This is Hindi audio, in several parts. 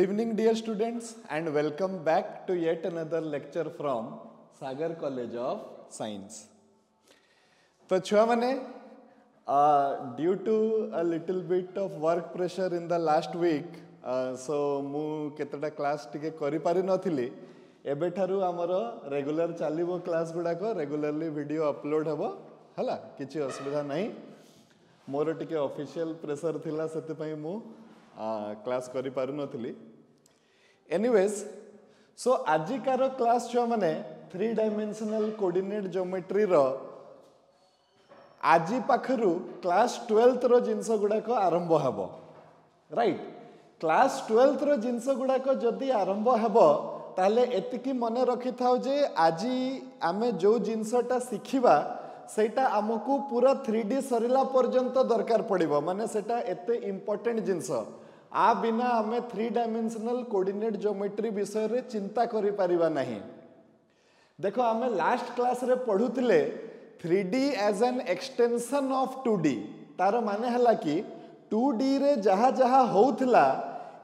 Good evening, dear students, and welcome back to yet another lecture from Sagar College of Science. So, छुआ माने, due to a little bit of work pressure in the last week, so मु केतटा क्लास टिके करि पारि नथिली. एबे ठारू हमर रेगुलर चालिबो क्लास गुडा को रेगुलरली वीडियो अपलोड हबो हला किछि असुविधा नाही. मोर टिके ऑफिशियल प्रेशर थिला सेते पई मु क्लास करि पारु नथिली. एनीवेज सो आजिकार क्लास छुआ माने 3 डायमेंशनल कोऑर्डिनेट ज्योमेट्री रो आजी पाखरु क्लास 12th रो जिंस गुडा को आरंभ हबो. राइट, क्लास 12th रो जिंस गुडा को जदी आरंभ हबो ताले एतिकी मने रखि थाउ जे आजी आमे जो जिंसटा सिखिबा सेटा हमकु पूरा 3D सरिला पर्यंत दरकार पड़िबो. माने सेटा एते इंपोर्टेंट जिंस आ बिना आमे 3 डायमेंशनल कोऑर्डिनेट ज्योमेट्री विषय रे चिंता करि परिबा नाही. देखो आमे लास्ट क्लास रे पढुतिले 3D as an extension of 2D. तार माने हला कि 2D रे जहा जहा होउथला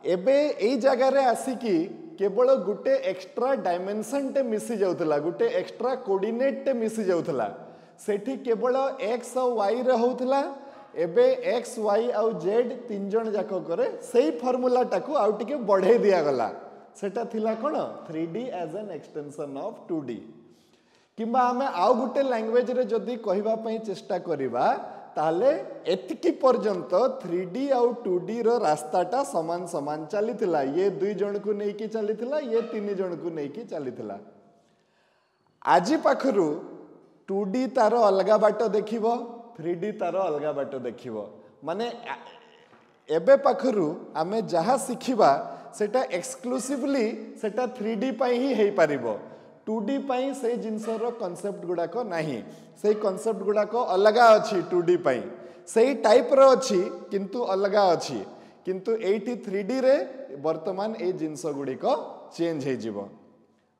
एबे एई जगह रे आसीकी केवल गुटे एक्स्ट्रा डायमेंशन टे मिसी जाउथला, गुटे एक्स्ट्रा कोऑर्डिनेट टे मिसी जाउथला. सेठी केवल x और y रे होउथला. एबे x y और z तीन जन जाको करे सेही फार्मूला टाकू आउ टिके बढ़े दिया गला. सेटा थिला कोन 3D as an extension of 2D. किंबा हमें आउ गुटे लैंग्वेज रे जदी कहबा पई चेष्टा करिबा ताले एतिकी पर्यंत 3D और 2D रो रास्ताटा समान समान चलीथिला. ये 2 जन को नै कि चलीथिला, ये 3 जन को नै कि चलीथिला. आजी पाखरु 2D तार अलगा बाट देखिबो, 3D तार अलगा बाट देखिबो. माने एबे पाखरु आमे जहा सिखिबा सेटा एक्सक्लूसिवली सेटा 3D पई ही हेई पारिबो. 2D पई से जिंसर कांसेप्ट गुडा को नाही. से कांसेप्ट गुडा को अलगा अछि 2D पई. सेही टाइप रो अछि किंतु अलगा अछि. किंतु एठी 3D रे वर्तमान ए जिंस गुडी को चेंज हे जिवो.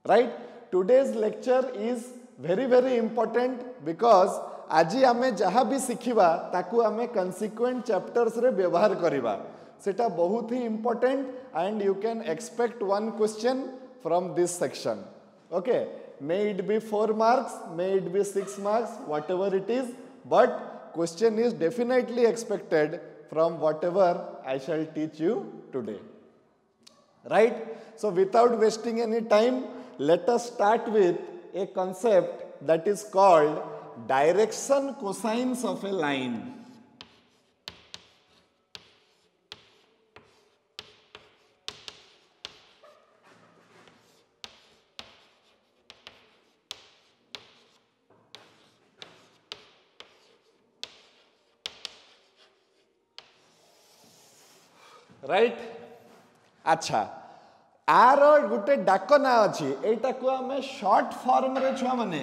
Right, today's lecture is very very important because आजी आमे जहा भी सिखिबा ताकू आमे कंसीक्वेंट चैप्टर्स रे व्यवहार करिबा. सेटा बहुत ही important and you can expect one question from this section. Okay, may it be 4 marks, may it be 6 marks, whatever it is, but question is definitely expected from whatever I shall teach you today. Right? So without wasting any time, let us start with a concept that is called direction cosines of a line. Right, अच्छा आर गुटे डाक ना अच्छी एटा को हमें शॉर्ट फॉर्म रे छुआ माने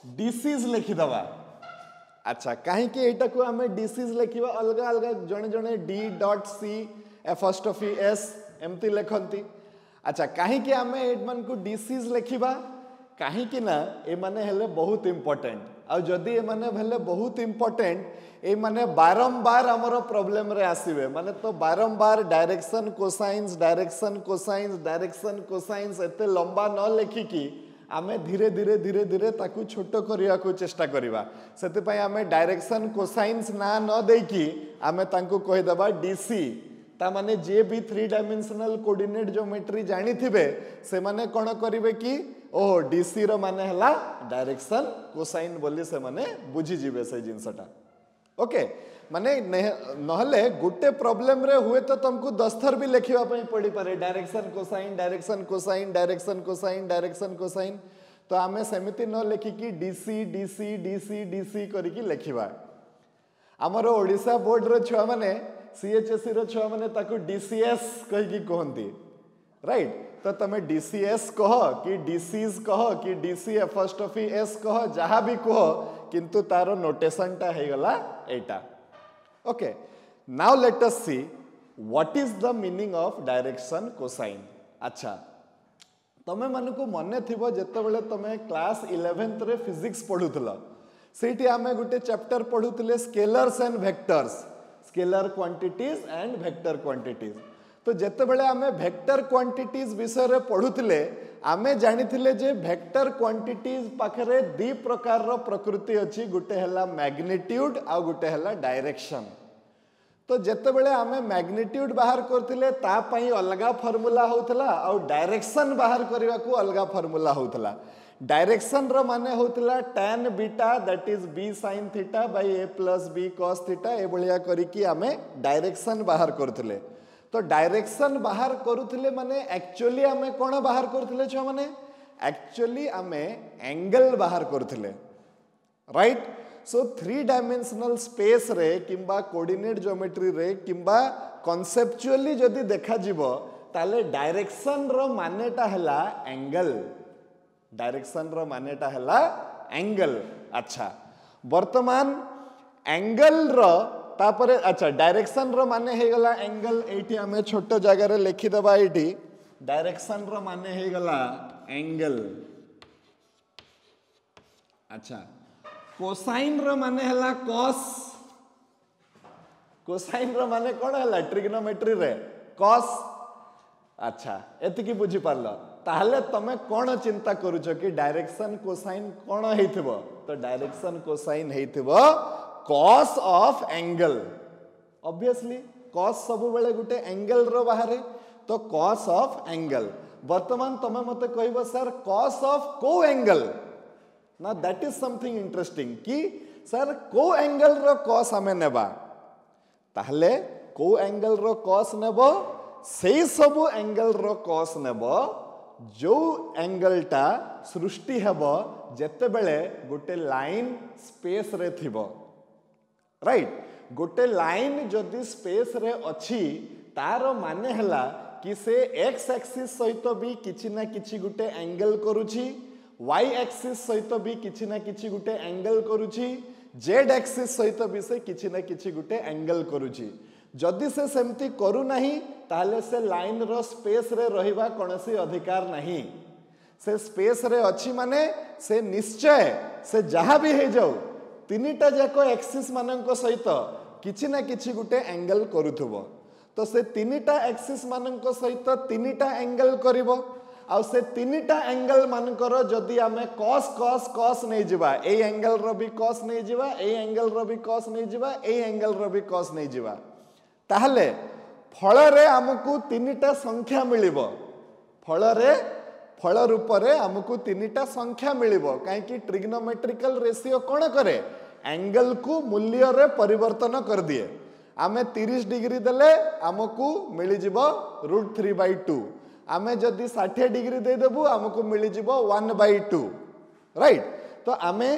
डिसीज लिखि दवा. अच्छा कहीं के एटा को हमें डिसीज लिखिबा अलगा अलगा जने जने D.C.F.S एमती लिखंती. अच्छा कहीं के हमें एडमन को डिसीज लिखिबा कहीं कि ना ए माने हेले बहुत इंपोर्टेंट. आ जदी ए माने भेले बहुत इंपोर्टेंट ए माने बारंबार हमरो प्रॉब्लम रे आसीबे. माने तो बारंबार direction cosines direction cosines direction cosines एते लंबा न लेखि कि आमे धीरे धीरे धीरे धीरे ताकू छोटो करिया को चेष्टा करिवा. सेते पई आमे डायरेक्शन कोसाइंस ना न देई कि आमे तांको कहि दबा डीसी. ता माने जे भी 3 डायमेंशनल कोऑर्डिनेट ज्योमेट्री जानि थिबे से माने कोन करिवे कि ओह डीसी रो माने हला डायरेक्शन कोसाइन बोली से माने बुझी जिवे से जिंसटा. ओके, माने नहले गुटे प्रॉब्लम रे हुए तो तुमको 10 थर भी लिखिबा पई पड़ी पारे direction cosine direction cosine direction cosine direction cosine. तो आमे समिति न लिखि कि डीसी डीसी डीसी डीसी करि कि लिखिबा. हमर ओडिसा बोर्ड रो छुआ माने सीएचएससी रो छुआ माने ताको डीसीएस कहि कि कहंती. राइट, तो तमे डीसीएस कह कि डीसीज कह कि DCF कह जहा भी कह किंतु तारो नोटेशन टा हे गला एटा. Okay, now let us see what is the meaning of direction cosine. अच्छा तमे मानको मने थिबो जेतेबेले तमे क्लास 11th रे फिजिक्स पढुतला सेठी आमे गुटे चैप्टर पढुतले scalars and vectors. Scalar quantities and vector quantities. तो जेते बेले आमे वेक्टर क्वांटिटीज विषय रे पढुतिले आमे जानिथिले जे वेक्टर क्वांटिटीज पाखरे दी प्रकार रो प्रकृति अछि, गुटे हला मैग्नीट्यूड आ गुटे हला डायरेक्शन। तो जेते बेले आमे मैग्नीट्यूड बाहर करथिले ता पई अलगा फार्मूला होतला और डायरेक्शन बाहर करबा को अलगा फार्मूला होतला। डायरेक्शन रो माने होतला tan beta that is b sin theta by a plus b cos theta, ए बलिया करी कि आमे डायरेक्शन बाहर करथिले। तो डायरेक्शन बाहर करुथिले माने एक्चुअली आमे कोन बाहर करथिले छ माने एक्चुअली आमे एंगल बाहर करथिले, राइट। सो 3 डायमेंशनल स्पेस रे किंबा कोऑर्डिनेट ज्योमेट्री रे किंबा कॉन्सेप्चुअली जदी देखा जीवो ताले डायरेक्शन रो मानेटा हला एंगल, डायरेक्शन रो मानेटा हला एंगल। अच्छा वर्तमान एंगल रो तापरे अच्छा डायरेक्शन रो माने हे गला एंगल, एठी हमें छोटो जगह रे लिखि दबा, एठी डायरेक्शन रो माने हे गला एंगल। अच्छा कोसाइन रो माने हला कॉस, कोसाइन रो माने कोन हला ट्रिग्नोमेट्री रे कॉस। अच्छा एति की बुझी पारलो, ताहले तमे कोन चिंता करूछ कि डायरेक्शन कोसाइन कोन हेथिबो, तो डायरेक्शन कोसाइन हेथिबो cos of angle. Obviously cos सब बेले गुटे एंगल रो बाहरे, तो कॉस ऑफ एंगल। वर्तमान तमे मते कहबो सर कॉस ऑफ को एंगल, ना दैट इज समथिंग इंटरेस्टिंग कि सर को एंगल रो कॉस हमें नेबा, ताहले को एंगल रो कॉस नेबो सेई सब एंगल रो कॉस नेबो जो एंगलटा सृष्टि हेबो जेते बेले गुटे लाइन स्पेस रे थिबो, राइट। गोटे लाइन जदि स्पेस रे अछि तार माने हला कि से एक्स एक्सिस सहित भी किछि ना किछि गुटे एंगल करूछि, वाई एक्सिस सहित भी किछि ना किछि गुटे एंगल करूछि, जेड एक्सिस सहित भी से किछि ना किछि गुटे एंगल करूछि। जदि से सेमती करू नाही ताले से लाइन रो स्पेस रे रहिबा कोनोसी अधिकार नाही। से स्पेस रे अछि माने से निश्चय से जहा भी हे जाऊ तीनिटा जाको एक्सिस मानंको सहित किछि ना किछि गुटे एंगल करूथबो। तो से तीनिटा एक्सिस मानंको सहित तीनिटा एंगल करिवो, आ से तीनिटा एंगल मानकर जदि आमे cos cos cos नै जिबा, ए एंगल रो भी cos नै जिबा, ए एंगल रो भी cos नै जिबा, ए एंगल रो भी cos नै जिबा, ताहले फल रे हमकु तीनिटा संख्या मिलिबो। फल रे फल रूप रे हमकु तीनिटा संख्या मिलिबो, काहे कि ट्रिग्नोमेट्रिकल रेशियो कोन करे एंगल को मूल्य रे परिवर्तन कर दिए। आमे 30 डिग्री देले हमकु मिली जिवो √3/2, आमे जदि 60 डिग्री दे देबु हमकु मिली जिवो 1/2, राइट। तो आमे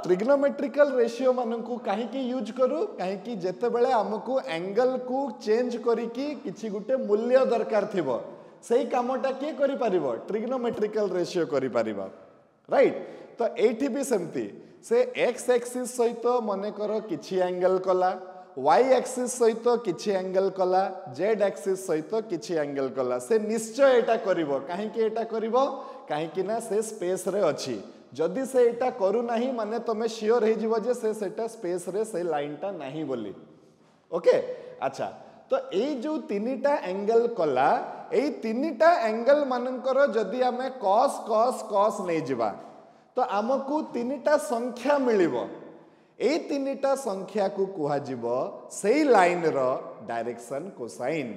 ट्रिग्नोमेट्रिकल रेशियो मानकु काहे कि यूज करू, काहे कि जेते बेले हमकु एंगल को चेंज करी कि किछि गुटे मूल्य दरकार थिबो, सेही कामटा के करि परिबो ट्रिग्नोमेट्रिकल रेशियो करि परिबो, राइट। तो एठी भी सेमती से एक्स एक्सिस सहित मने करो किछि एंगल कला, वाई एक्सिस सहित किछि एंगल कला, जेड एक्सिस सहित किछि एंगल कला, से निश्चय एटा करिवो। काहे कि एटा करिवो, काहे कि ना से स्पेस रे अछि। जदि से एटा करू नाही माने तमे श्योर हे जिवो जे से सेटा स्पेस रे से लाइनटा नाही बोली, ओके। अच्छा तो ए जो तीनिटा एंगल कला, ए तीनिटा एंगल मानकर जदि आमे cos cos cos नै जिबा तो आमको तीनिटा संख्या मिलिबो। ए तीनिटा संख्या को कुहा जिवो सेही लाइन रो डायरेक्शन कोसाइन।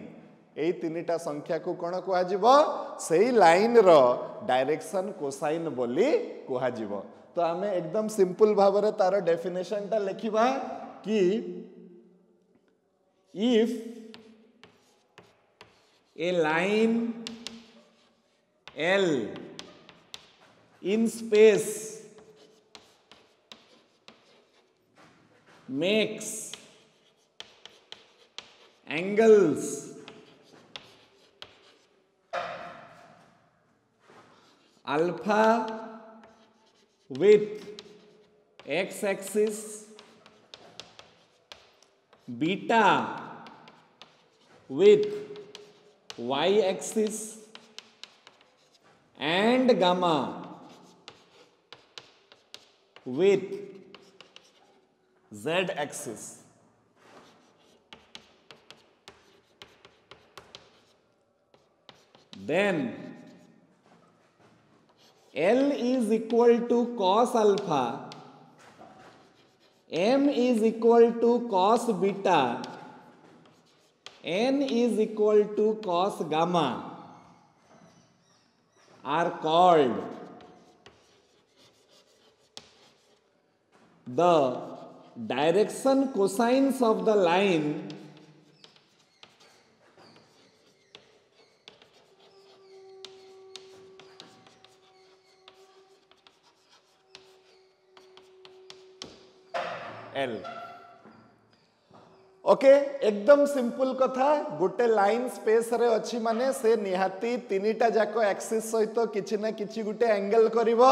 ए तीनिटा संख्या को कोन कुहा जिवो सेही लाइन रो डायरेक्शन कोसाइन बोली कुहा जिवो। तो आमे एकदम सिंपल भाबरे तार डेफिनेशन ता लिखिबा कि if A line L in space makes angles alpha with x axis, beta with y axis and gamma with z axis, then L is equal to cos alpha, M is equal to cos beta, N is equal to cos gamma are called the direction cosines of the line L. Okay एकदम सिंपल कथा गोटे लाइन स्पेस रे अच्छी माने से निहाती तीनिटा जाक एक्सिस सहित किछि ना किछि गोटे एंगल करिवो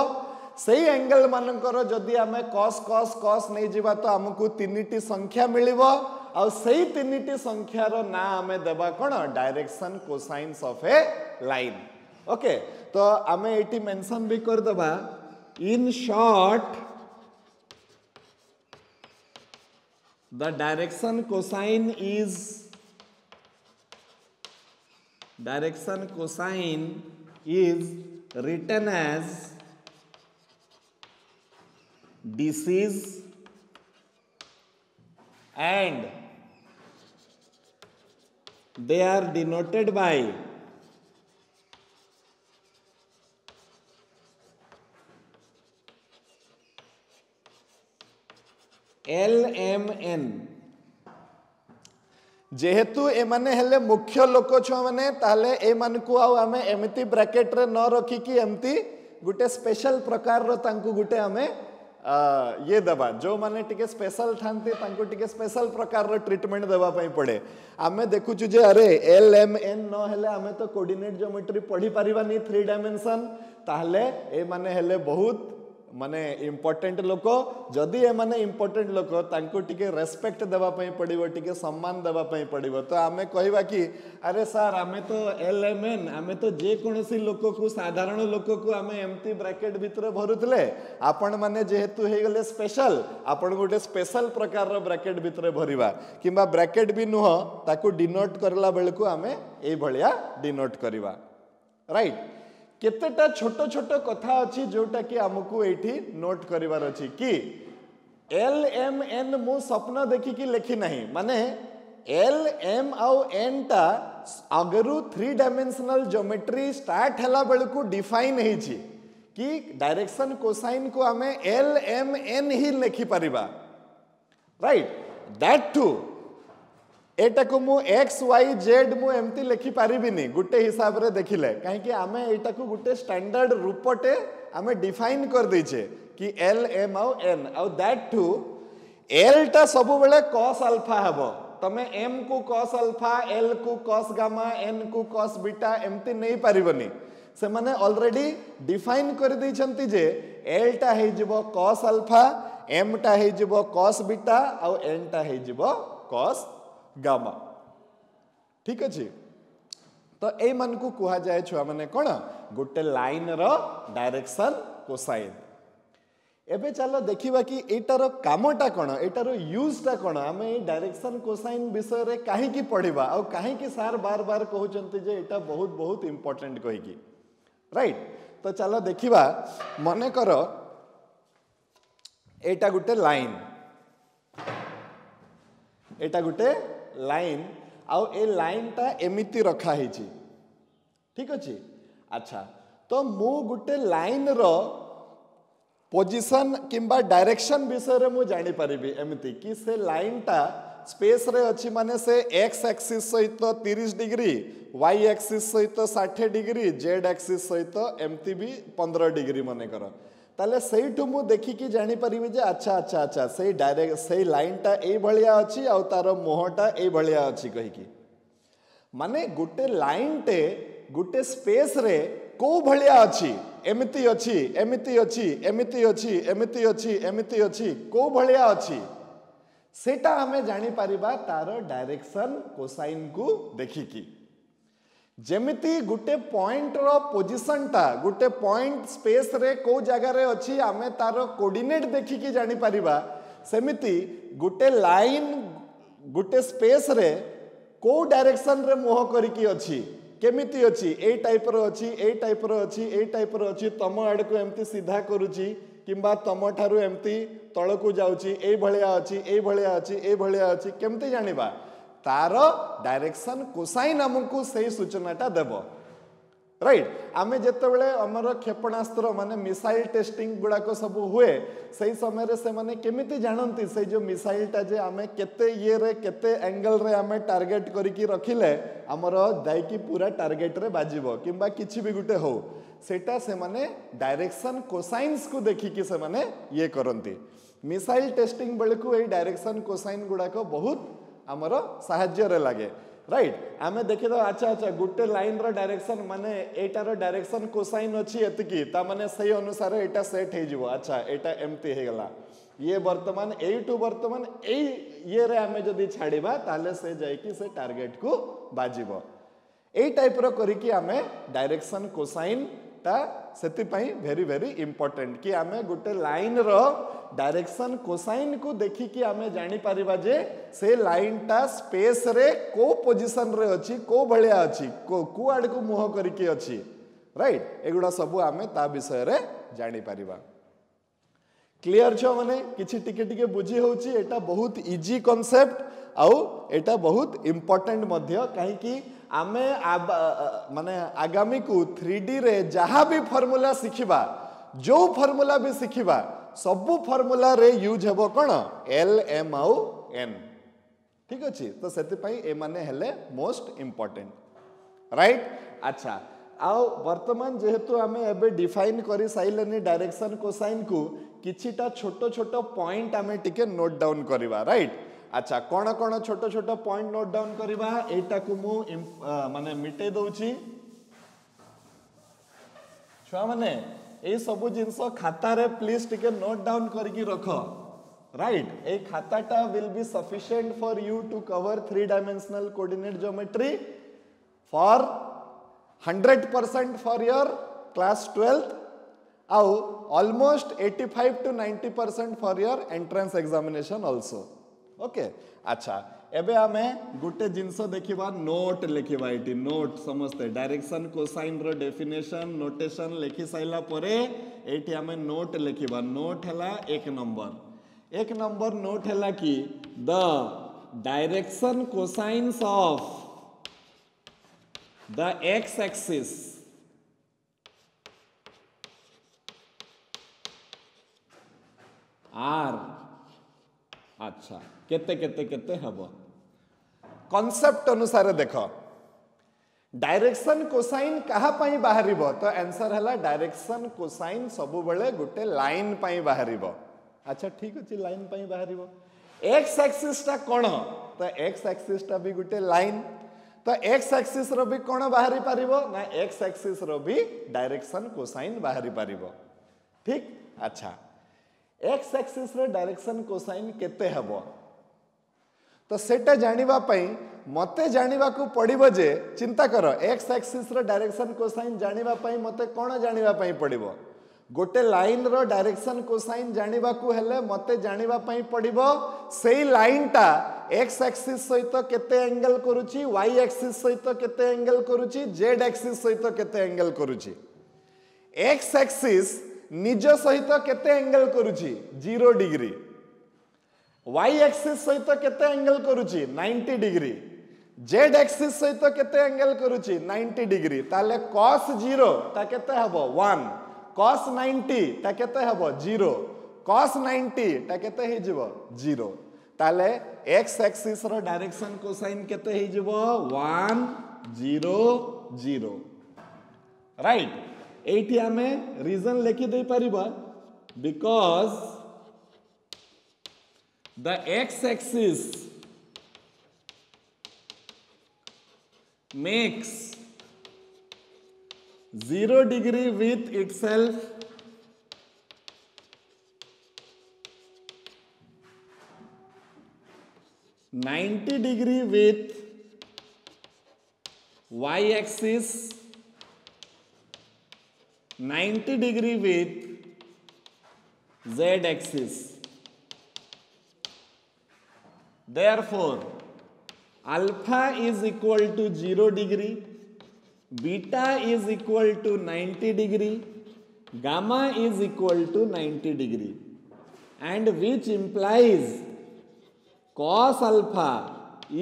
सेही एंगल मानकर जदि आमे cos cos cos नै जिबा तो हमकु तीनिटी संख्या मिलिवो आ सेही तीनिटी संख्यार ना आमे देबा कोन direction cosines of a line okay तो आमे एटी मेंशन भी कर दबा in short the direction cosine is written as disease and they are denoted by LMN जेहेतु ए माने हेले मुख्य लोक छुआ माने ताले ए मान को आमे एमती ब्रैकेट रे न रखी कि एमती गुटे स्पेशल प्रकार रो तांकु गुटे आमे ये दबा जो माने टिके स्पेशल थांती तांकु टिके स्पेशल प्रकार रो ट्रीटमेंट देबा पई पड़े आमे देखु छु जे अरे LMN न हेले आमे तो कोऑर्डिनेट ज्योमेट्री पढ़ी परिबानी 3 डायमेंशन ताले ए माने हेले बहुत माने इम्पोर्टेंट लोक जदि ए माने इम्पोर्टेंट लोक तांको टिके रेस्पेक्ट देबा पई पड़िबो टिके सम्मान देबा पई पड़िबो तो आमे कहबा कि अरे सर आमे तो LMN आमे तो जे कोनोसी लोक को साधारण लोक को आमे एमती ब्रैकेट भितर भरुतले आपण माने जेहेतु हे गले स्पेशल आपण गोटे स्पेशल प्रकार रो ब्रैकेट भितर भरिबा किबा ब्रैकेट भी नुह ताको डिनोट करला बेलको आमे ए भलिया डिनोट करबा राइट केतेटा छोट छोट कथा अच्छी जोटा कि आमको एठी नोट करिवार अछि कि LMN मु स्वप्न देखि कि लेखि नाही माने LM आउ N टा अगरु 3 डायमेंशनल ज्योमेट्री स्टार्ट हला बेलको डिफाइन हेछि कि डायरेक्शन कोसाइन को हमें LMN ही लेखि परिबा राइट दैट टू एटा को मु एक्स वाई जेड मु एमती लिखि पारिबिनी गुटे हिसाब रे देखिले काहे कि आमे एटा को गुटे स्टैंडर्ड रूपटे आमे डिफाइन कर दैछे कि एल एम आउ एन आउ दैट टू एल टा सब बेले cos अल्फा हबो तमे एम को cos अल्फा एल को cos गामा एन को cos बीटा एमती नै पारिबनी से माने ऑलरेडी डिफाइन कर दैछंती जे एल टा हे जिवो cos अल्फा एम टा हे जिवो cos बीटा आउ एन टा हे जिवो cos गामा ठीक अच्छे तो ए मन को कहा जाए छुआ माने कौन गोटे लाइन रो डायरेक्शन कोसाइन एबे चलो देखिबा कि एटार कामटा कौन एटार यूजटा कौन आमे डायरेक्शन कोसाइन विषय रे काहे की पढ़िबा आ काहे की सार बार बार कहउचंती जे एटा बहुत बहुत इंपोर्टेंट कहि की राइट तो चलो देखिबा मने करो एटा गोटे लाइन एटा गोटे लाइन आउ ए लाइन टा एमिति रखा है ठीक अच्छे अच्छा तो मु गोटे लाइन रो पोजिशन किंबा डायरेक्शन विषय रे मु जानि परिबी एमिति कि से लाइन टा स्पेस रे अछि माने से एक्स एक्सिस सहित 30 डिग्री वाई एक्सिस सहित 60 डिग्री जेड एक्सिस सहित एमती भी 15 डिग्री माने करो ताले सेठु मु देखि कि जानि परिबे जे अच्छा अच्छा अच्छा से डायरेक्ट से लाइन टा ए भलिया अछि आ तार मोहटा ए भलिया अछि कहि कि माने गुटे लाइन टे गुटे स्पेस रे को भलिया अछि एमिति अछि एमिति अछि एमिति अछि एमिति अछि एमिति अछि को भलिया अछि सेटा हमें जानि परिबा तार डायरेक्शन कोसाइन को देखि कि जेमिति गुटे पॉइंट रो पोजीशन टा गुटे पॉइंट स्पेस रे को जगह रे अछि आमे तारो कोऑर्डिनेट देखि कि जानि परिबा सेमिति गुटे लाइन गुटे स्पेस रे को डायरेक्शन रे मोह करी कि अछि केमिति अछि ए टाइप रो अछि ए टाइप रो अछि ए टाइप रो अछि तम आड़ को एमती सीधा करूची किंबा तम ठारू एमती तळकू जाउची ए भलिया अछि ए भलिया अछि ए भलिया अछि केमती जानिबा तार डायरेक्शन कोसाइन हमकु सही सूचनाटा देबो राइट आमे जेतेबेले हमर क्षेपणास्त्र माने मिसाइल टेस्टिंग गुडाको सब हुए सही समय रे से माने केमिति जानंती से जो मिसाइल टा जे आमे केते ये रे केते एंगल रे आमे टारगेट करिकी रखिले हमर जाईकी पूरा टारगेट रे बाजिबो किंबा किछि भी गुटे हो सेटा से माने डायरेक्शन कोसाइन्स को देखिकी से माने ये करंती मिसाइल टेस्टिंग बेलकू ए डायरेक्शन कोसाइन गुडाको बहुत हमर सहाय्य रे लागे राइट आमे देखि दो अच्छा अच्छा गुटे लाइन रो डायरेक्शन माने एटार डायरेक्शन कोसाइन अछि एतकी ता माने सही अनुसार एटा सेट हे जिवो अच्छा एटा एमती हे गला ये वर्तमान ए टू वर्तमान ए ये रे आमे जदी छाड़ीबा ताले से जाय कि से टारगेट को बाजिबो ए टाइप रो करिकी आमे डायरेक्शन कोसाइन ता सेति पई वेरी वेरी इंपोर्टेंट कि आमे गुटे लाइन रो डायरेक्शन कोसाइन को देखि कि आमे जानि परिबा जे से लाइन टा स्पेस रे को पोजीशन रे अछि को भलिया अछि को आड़ को मुह करिकी अछि राइट एगुडा सब आमे ता विषय रे जानि परिबा क्लियर छ माने किछि टिके टिके बुझी होउची एटा बहुत इजी कांसेप्ट आउ एटा बहुत इंपोर्टेंट मध्य काहे कि आमे माने आगामी को 3D रे जहाँ भी फॉर्मूला सिखिबा जो फॉर्मूला भी सिखिबा सबु फॉर्मूला रे यूज हेबो कोन एल एम आउ एन ठीक अछि तो सेति पई ए माने हेले मोस्ट इंपोर्टेंट राइट अच्छा आउ वर्तमान जेहेतु आमे एबे डिफाइन करि साइलेनी डायरेक्शन कोसाइन को किछिटा छोटो छोटो पॉइंट आमे टिके नोट डाउन करिबा राइट अच्छा कौन कौन छोटो छोटो पॉइंट नोट डाउन करिबा एटा को मु माने मिटे दउची छुआ माने ए सब जिंस खाता रे प्लीज टिके नोट डाउन करके रखो राइट ए खाताटा will be sufficient for you to cover 3 dimensional coordinate geometry for 100% for your class 12th आउ almost 85 to 90% for your entrance examination also okay अच्छा एबे आमे गुटे जिंस देखिबा नोट लिखिबा इटी नोट समझते डायरेक्शन कोसाइन रो डेफिनेशन नोटेशन लिखि साइला परे एटी आमे नोट लिखिबा नोट हला एक नंबर नोट हला कि the direction cosines of the x axis are अच्छा केते केते केते हबो कांसेप्ट अनुसार देखो डायरेक्शन कोसाइन कहा पई बाहरिबो तो आंसर हला डायरेक्शन कोसाइन सब बेले गुटे लाइन पई बाहरिबो अच्छा ठीक अछि लाइन पई बाहरिबो एक्स एक्सिस ता कोन तो एक्स एक्सिस ता भी गुटे लाइन तो एक्स एक्सिस रो भी कोन बाहरी पारिबो ना एक्स एक्सिस रो भी डायरेक्शन कोसाइन बाहरी पारिबो ठीक अच्छा एक्स एक्सिस रे डायरेक्शन कोसाइन केते हबो तो सेटा जानिबा पई मते जानिबा को पड़िबो जे चिंता करो एक्स एक्सिस रे डायरेक्शन कोसाइन जानिबा पई मते कोन जानिबा पई पड़िबो गोटे लाइन रो डायरेक्शन कोसाइन जानिबा को हेले मते जानिबा पई पड़िबो सेही लाइन टा एक्स एक्सिस सहित केते एंगल करूची वाई एक्सिस सहित केते एंगल करूची जेड एक्सिस सहित केते एंगल करूची एक्स एक्सिस निज सहित केते एंगल करूची 0 डिग्री वाई एक्सिस सहित केते एंगल करूची 90 डिग्री जेड एक्सिस सहित केते एंगल करूची 90 डिग्री ताले cos 0 ता केते हबो 1 cos 90 ता केते हबो 0 cos 90 ता केते हे जिवो 0 ताले x एक्सिस रो डायरेक्शन कोसाइन केते हे जिवो 1 0 0 राइट एठी हमें रीजन लिखि दे परिबा because the x axis makes 0 degree with itself, 90 degree with y axis, 90 degree with z axis. Therefore, alpha is equal to 0 degree, beta is equal to 90 degree, gamma is equal to 90 degree, and which implies cos alpha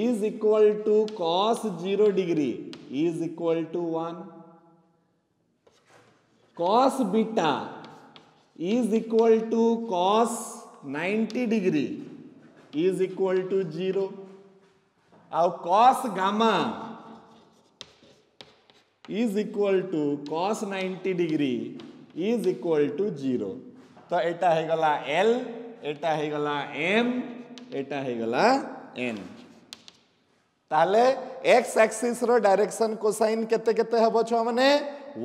is equal to cos 0 degree is equal to 1, cos beta is equal to cos 90 degree is equal to 0, और cos gamma is equal to cos 90 degree is equal to 0. तो एटा है गला L, एटा है गला M, एटा है गला N. ताले x एक्सिस रो डायरेक्शन कोसाइन केते केते हबो छ माने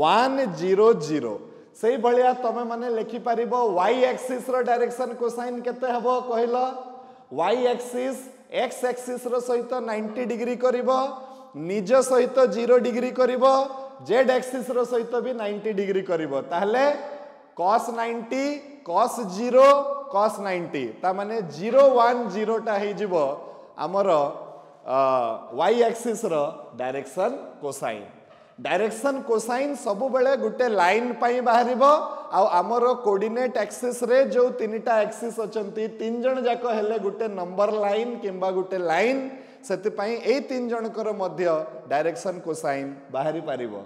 1 0 0. सेही भलिया तमे माने लिखि परिबो y एक्सिस रो डायरेक्शन कोसाइन केते हबो कहलो, y एक्सिस x एक्सिस रो सहित 90 डिग्री करिवो, निज सहित 0 डिग्री करिवो, z एक्सिस रो सहित भी 90 डिग्री करिवो, ताहले cos 90 cos 0 cos 90 ता माने 0 1 0 टा हे जिवो हमर y एक्सिस रो डायरेक्शन कोसाइन. डायरेक्शन कोसाइन सब बेले गुटे लाइन पाई बाहरिबो, आ हमर कोऑर्डिनेट एक्सिस रे जो तीनटा एक्सिस अचंती तीन जण जाको हेले गुटे नंबर लाइन किंबा गुटे लाइन, सेति पई ए तीन जण कर मध्य डायरेक्शन कोसाइन बाहरी पारिबो.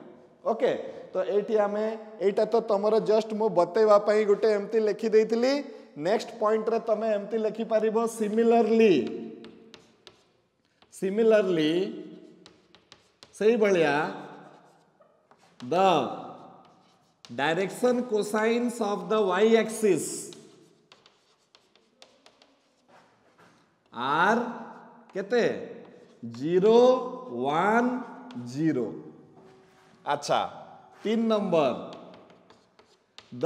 ओके, तो एठी हमें एटा तो तमरो जस्ट मु बतेवा पई गुटे एमती लिखि देइतिली. नेक्स्ट पॉइंट रे तमे एमती लिखि पारिबो सिमिलरली सही भलिया the direction cosines of the y axis are केते 0 1 0. अच्छा, 3 number the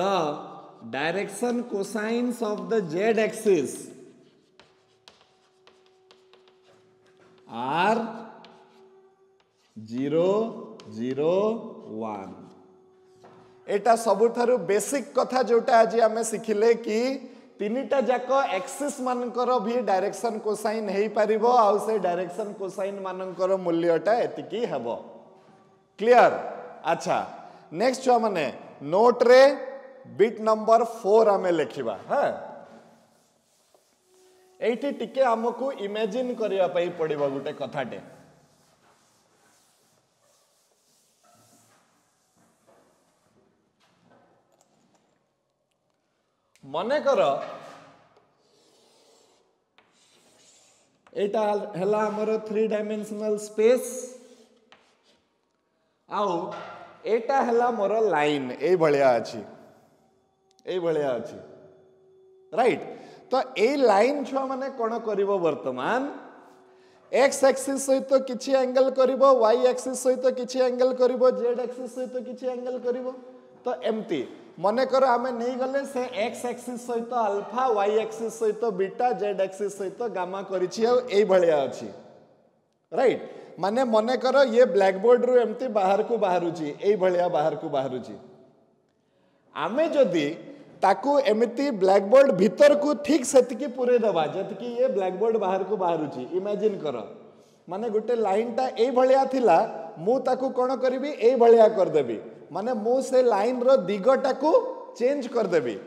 direction cosines of the z axis are 0 0 1. Etah सबुठारु basic कथा जोटा आज आमे सिखिले कि तीनिटा जाको एक्सिस मानकर भी डायरेक्शन कोसाइन हेई परिबो, आ से डायरेक्शन कोसाइन मानकर मूल्यटा एतिकी हेबो. क्लियर? अच्छा, नेक्स्ट जो माने नोट रे बिट नंबर 4 आमे लिखिबा. हां, एठी टिके हमकु इमेजिन करिया पई पड़िबो गुटे कथाटे. मने कर एटा हला हमर 3 डायमेंशनल स्पेस, आउ एटा हला मोर लाइन ए भलिया अछि, राइट. तो ए लाइन छुआ माने कोन करिवो वर्तमान x एक्सिस सहित किछि एंगल करिवो, y एक्सिस सहित किछि एंगल करिवो, z एक्सिस सहित किछि एंगल करिवो. तो एम्ति मने कर आमे नहीं गले से x एक्सिस सहित अल्फा, y एक्सिस सहित बीटा, z एक्सिस सहित गामा करिछि आ ए भलिया अछि, राइट. माने मने कर ये ब्लैक बोर्ड रु एम्ति बाहर को बाहरुछि, ए भलिया बाहर को बाहरुछि. आमे जदी ताकू एमिति ब्लैक बोर्ड भीतर को ठीक सेतिकी पुरे दबा जतकी ये ब्लैक बोर्ड बाहर को बाहरुछि. इमेजिन कर माने गुटे लाइन टा ए भलिया थिला, मु ताकू कोन करबी ए भलिया कर देबी, माने मु से लाइन रो दिगटा को चेंज कर देबी.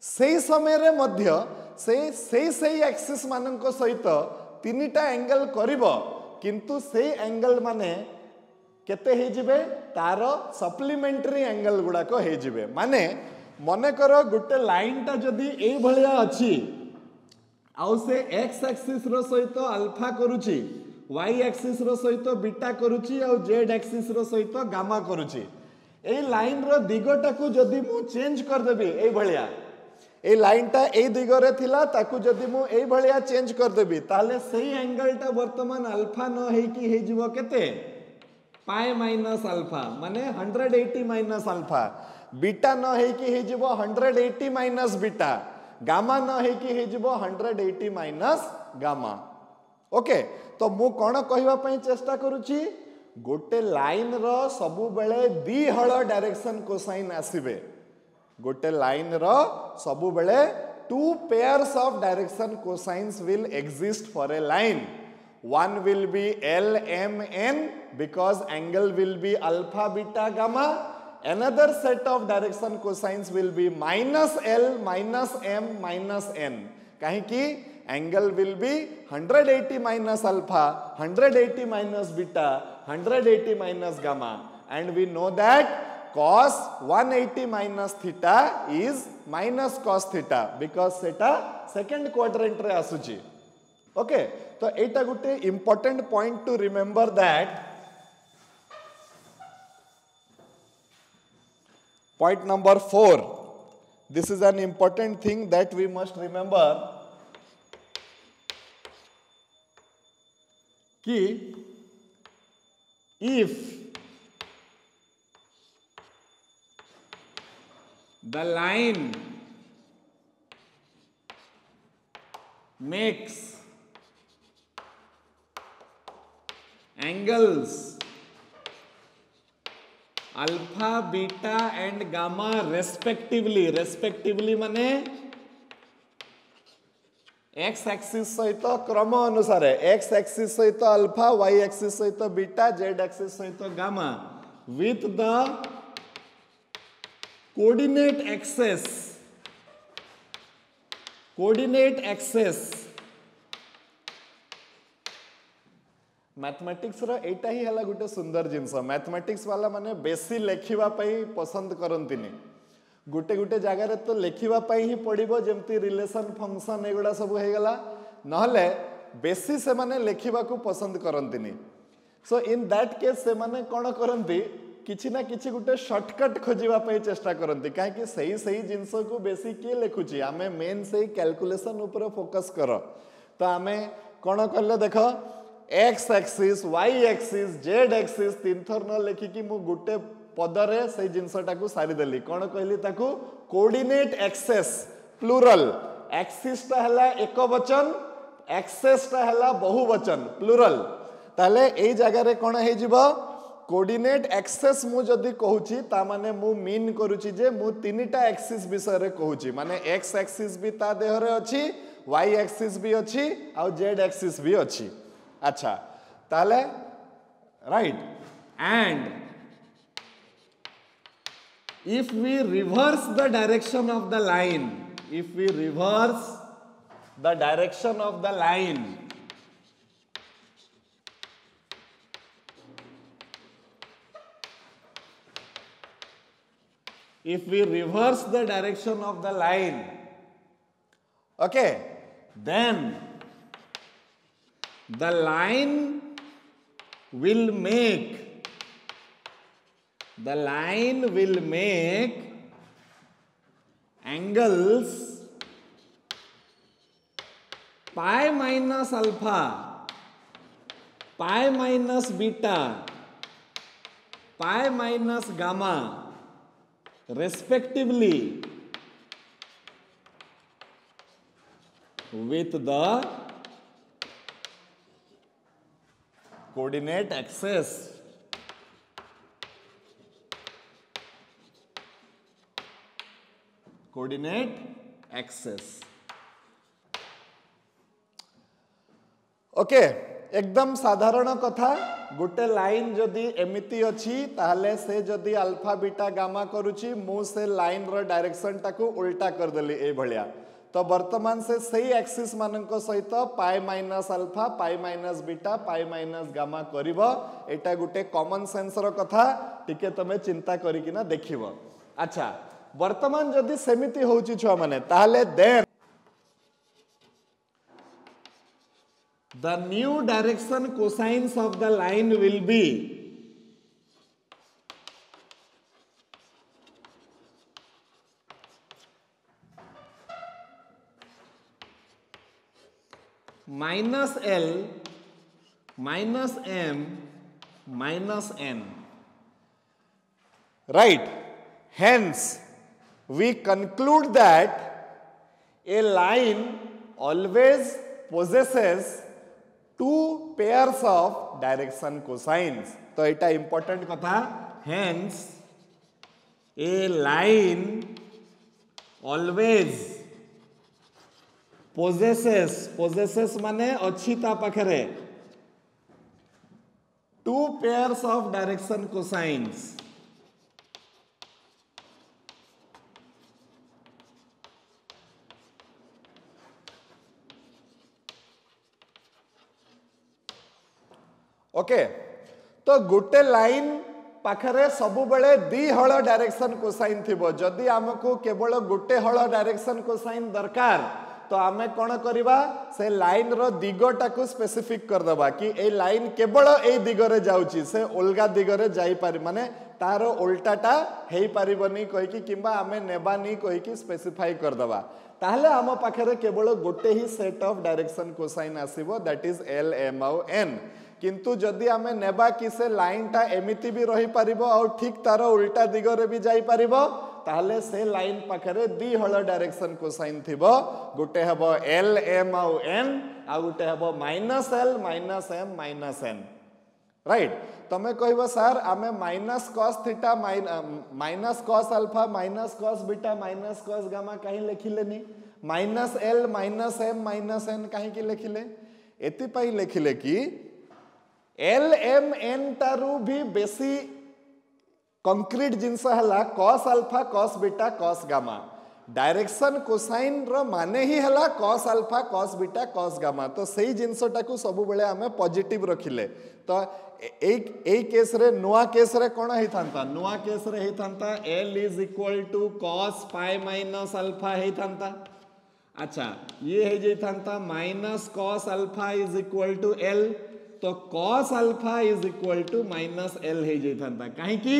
सेही समय रे मध्य से एक्सिस मानक सहित तीनिटा एंगल करिवो, किंतु से एंगल माने केते हे जिवे तार सप्लीमेंटरी एंगल गुडा को हे जिवे. माने मने करो गुटे लाइन टा जदी ए भलिया अछि आउ से x एक्सिस रो सहित अल्फा करूची, y एक्सिस रो सहित बीटा करूची, आउ z एक्सिस रो सहित गामा करूची. ए लाइन रो दिगटा को जदी मु चेंज कर देबी ए भलिया, ए लाइन टा ए दिगरे थिला ताकू जदी मु ए भलिया चेंज कर देबी, ताले सेही एंगल टा वर्तमान अल्फा न हे कि हे जिवो केते पाई माइनस अल्फा, माने 180 माइनस अल्फा. बीटा न हे कि हे जिवो 180 माइनस बीटा, गामा न हे कि हे जिवो 180 माइनस गामा. ओके, तो मु कोन कहबा पई चेष्टा करूची, गोटे लाइन रो सबु बेले दी हळ डायरेक्शन कोसाइन आसीबे. गोटे लाइन रो सबु बेले 2 pairs of direction cosines will exist for a line. one will be L, M, N because angle will be alpha, beta, gamma. Another set of direction cosines will be minus L, minus M, minus N. कहीं की angle will be 180 minus alpha, 180 minus beta, 180 minus gamma. And we know that cos 180 minus theta is minus cos theta because theta second quadrant रे आसुची. Okay, तो एटा गुटे important point to remember that. Point number 4. This is an important thing that we must remember. कि if the line makes angles alpha, beta and gamma respectively माने x axis सहित क्रम अनुसार x axis सहित alpha, y axis सहित beta, z axis सहित gamma with the coordinate axis mathematics रो एटा ही हला गुटे सुंदर जिंस. मैथमेटिक्स वाला माने बेसी लेखिबा पई पसंद करंतिनी. गुटे गुटे जगह रे तो लेखिबा पई ही पड़िबो जेमती रिलेशन फंक्शन एगुडा सब हे गला नहले बेसी से माने लेखिबा को पसंद करंतिनी. सो इन दैट केस से माने कोन करंती किछि ना किछि गुटे शॉर्टकट खोजिबा पई चेष्टा करंती. काहे कि सही जिंस को बेसी के लेखुची आमे मेन सही कैलकुलेशन ऊपर फोकस करो. तो आमे कोन करले देखो x axis, y axis, z axis तीन थर न लेखि कि मु गुटे पदरे से जिनसटा को सारी देली. कोन कहली ताकू कोऑर्डिनेट एक्सेस प्लुरल. एक्सिस ता हला एक वचन, एक्सेस ता हला बहुवचन प्लुरल. ताले एई जगह रे कोन हे जिवो कोऑर्डिनेट एक्सेस मु जदी कहूची ता माने मु मीन करूची जे मु तीनटा एक्सिस विषय रे कहूची. माने x एक्सिस भी ता देह रे अछि, y एक्सिस भी अछि आ z एक्सिस भी अछि. अच्छा ताले right. And if we reverse the direction of the line, okay, then the line will make angles pi minus alpha, pi minus beta, pi minus gamma respectively with the coordinate axis. Okay एकदम साधारण कथा. गोटे लाइन जदि एमिति अछि ताहले से जदि अल्फा बीटा गामा करूची मु से लाइन रो डायरेक्शन टाकू उल्टा कर देली ए भलिया. तो वर्तमान से सही एक्सिस मानक सहित pi minus alpha, pi minus beta, pi minus gamma करिवो. एटा गुटे कॉमन सेंस रो कथा. टिके तमे चिंता करिकिना देखिवो. अच्छा वर्तमान जदि सेमिति होउची छुआ माने ताहले then the new direction cosines of the line will be minus L minus M minus N. Right. Hence we conclude that a line always possesses two pairs of direction cosines. तो एटा important कथा. Hence a line always possesses माने अच्छी ता पाखरे two pairs of direction cosines. Okay तो गोटे लाइन पाखरे सबु बेले दी हल डायरेक्शन कोसाइन थिबो जदि हमको केवल गोटे हल डायरेक्शन कोसाइन दरकार तो आमे कौन करवा से लाइन रो दिगटा को स्पेसिफिक कर दबा कि ए लाइन केवल ए दिगरे जाउची से अलगा दिगरे जाई पारि माने तार उल्टाटा हेई पारिबनी कहि कि किबा आमे नेबानी कहि कि स्पेसिफाई कर दबा ताहले आम पाखरे केवल गोटे ही सेट ऑफ डायरेक्शन कोसाइन आसीबो दैट इज एल एम आउ एन किंतु जदि आमे नेबा कि से लाइन टा एमिति भी रही पारिबो और ठीक तार उल्टा दिगरे भी जाई पारिबो ताहले से लाइन पाखरे दी हल डायरेक्शन कोसाइन थिबो गोटे हबो एल एम आउ एन आ गोटे हबो minus L minus M minus N right तमे कहबो सर आमे minus cos theta minus cos alpha minus cos beta minus cos gamma काहे लिखिलेनी minus L minus M minus N काहे कि लिखिले एति पई लिखिले कि एल एम एन टारू भी बेसी कंक्रीट जिनस हला cos alpha cos beta cos gamma direction cosine रो माने ही हला cos alpha cos beta cos gamma तो सही जिनसटा को सब बेले हमें पॉजिटिव रखिले तो एक केस रे नुआ केस रे कोन हे थांता नुआ केस रे हे थांता l is equal to cos pi minus alpha हे थांता अच्छा ये हे जे थांता minus cos alpha is equal to l तो cos alpha is equal to minus l हे जे थांता काहे कि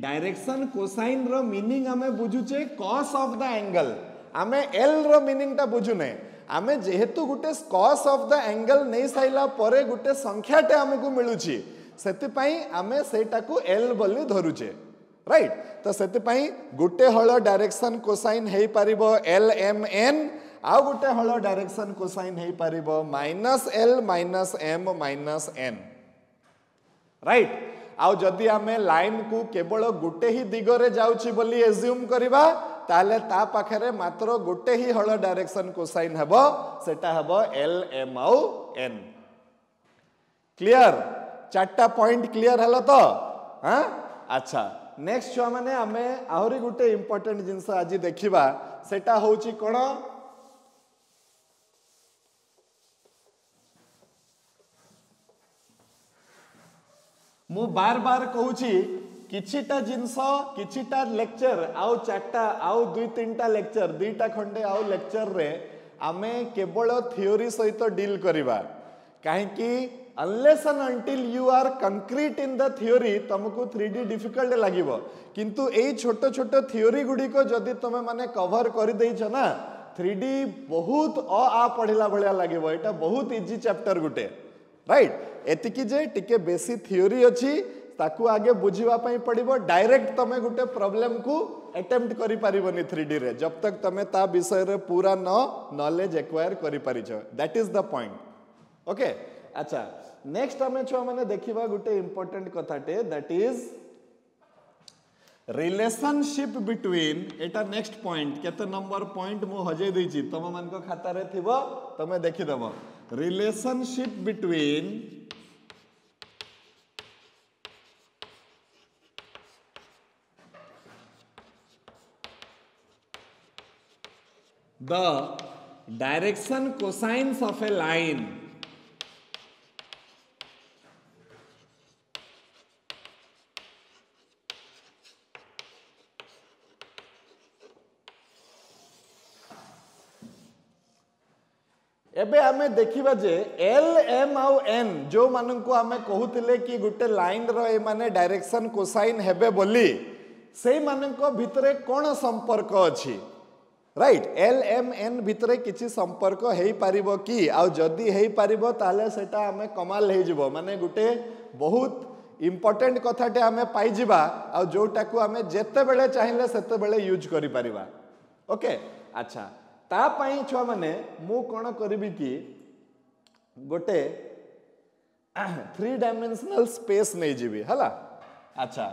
डायरेक्शन कोसाइन रो मीनिंग हमें बुझुचे cos ऑफ द एंगल हमें l रो मीनिंग ता बुझुने आमे जेहेतु गुटे cos ऑफ द एंगल नहीं साइला परे गुटे संख्याटे हमको मिलुची सेति पई आमे सेटा को l बोली धरुचे राइट तो सेति पई गुटे हल डायरेक्शन कोसाइन हेई परिबो l m n आ गुटे हल डायरेक्शन कोसाइन हेई परिबो minus l minus m minus n right आउ जदि आमे लाइन को केवल गुटे ही दिगरे जाउची बोली एज्यूम करिबा ताले ता पाखरे मात्र गोटे ही हल डायरेक्शन कोसाइन हेबो सेटा हेबो एल एम आउ एन क्लियर चारटा पॉइंट क्लियर हला तो हां अच्छा नेक्स्ट छुआ माने आमे आहुरी गुटे इंपोर्टेंट जिंस आज देखिबा सेटा होची कोन मु बार बार कहूची किछिटा जिंस किछिटा लेक्चर आउ चारटा आउ दुई तीनटा लेक्चर दुईटा खंडे आउ लेक्चर रे आमे केवल थ्योरी सहित डील करिबा काहे कि unless and until you are concrete in the theory तुमको 3D डिफिकल्ट लागिवो किंतु एई छोटो छोटो थ्योरी गुडी को जदी तमे माने कवर करि देइछ ना 3D बहुत आ पढिला भलिया लागिवो एटा बहुत इजी चैप्टर गुटे राइट एतिकी जे टिके बेसी थ्योरी अछि ताकू आगे बुझिबा पई पड़िबो डायरेक्ट तमे गुटे प्रॉब्लम को अटेम्प्ट करि परिबोनी 3D रे जब तक तमे ता विषय रे पूरा नॉलेज एक्वायर करि परिछो that is the point okay अच्छा नेक्स्ट हमें छुआ माने देखिबा गुटे इंपोर्टेंट कथाटे दैट इज रिलेशनशिप बिटवीन एटा नेक्स्ट पॉइंट केते नंबर पॉइंट मु हजे दैछि तम मान को खाता रे थिबो तमे देखि देबो relationship between the direction cosines of a line एबे आमे देखिबा जे एल एम आउ एन जो मानन को आमे कहूतिले कि गुटे लाइन रो ए माने डायरेक्शन कोसाइन हेबे बोली सेई मानन को भितरे कोन संपर्क अछि राइट एल एम एन भितरे किछि संपर्क हेई पारिबो कि आ जदी हेई पारिबो ताले सेटा आमे कमाल हेई जिवो माने गुटे बहुत इंपोर्टेंट कथाटे आमे पाई जिबा आ जोटा को आमे जेते बेले चाहिले सेते बेले यूज करि परिबा ओके अच्छा ता पाई छुआ माने मु कोन करबी कि गोटे 3 डायमेंशनल स्पेस नै जिबी हला अच्छा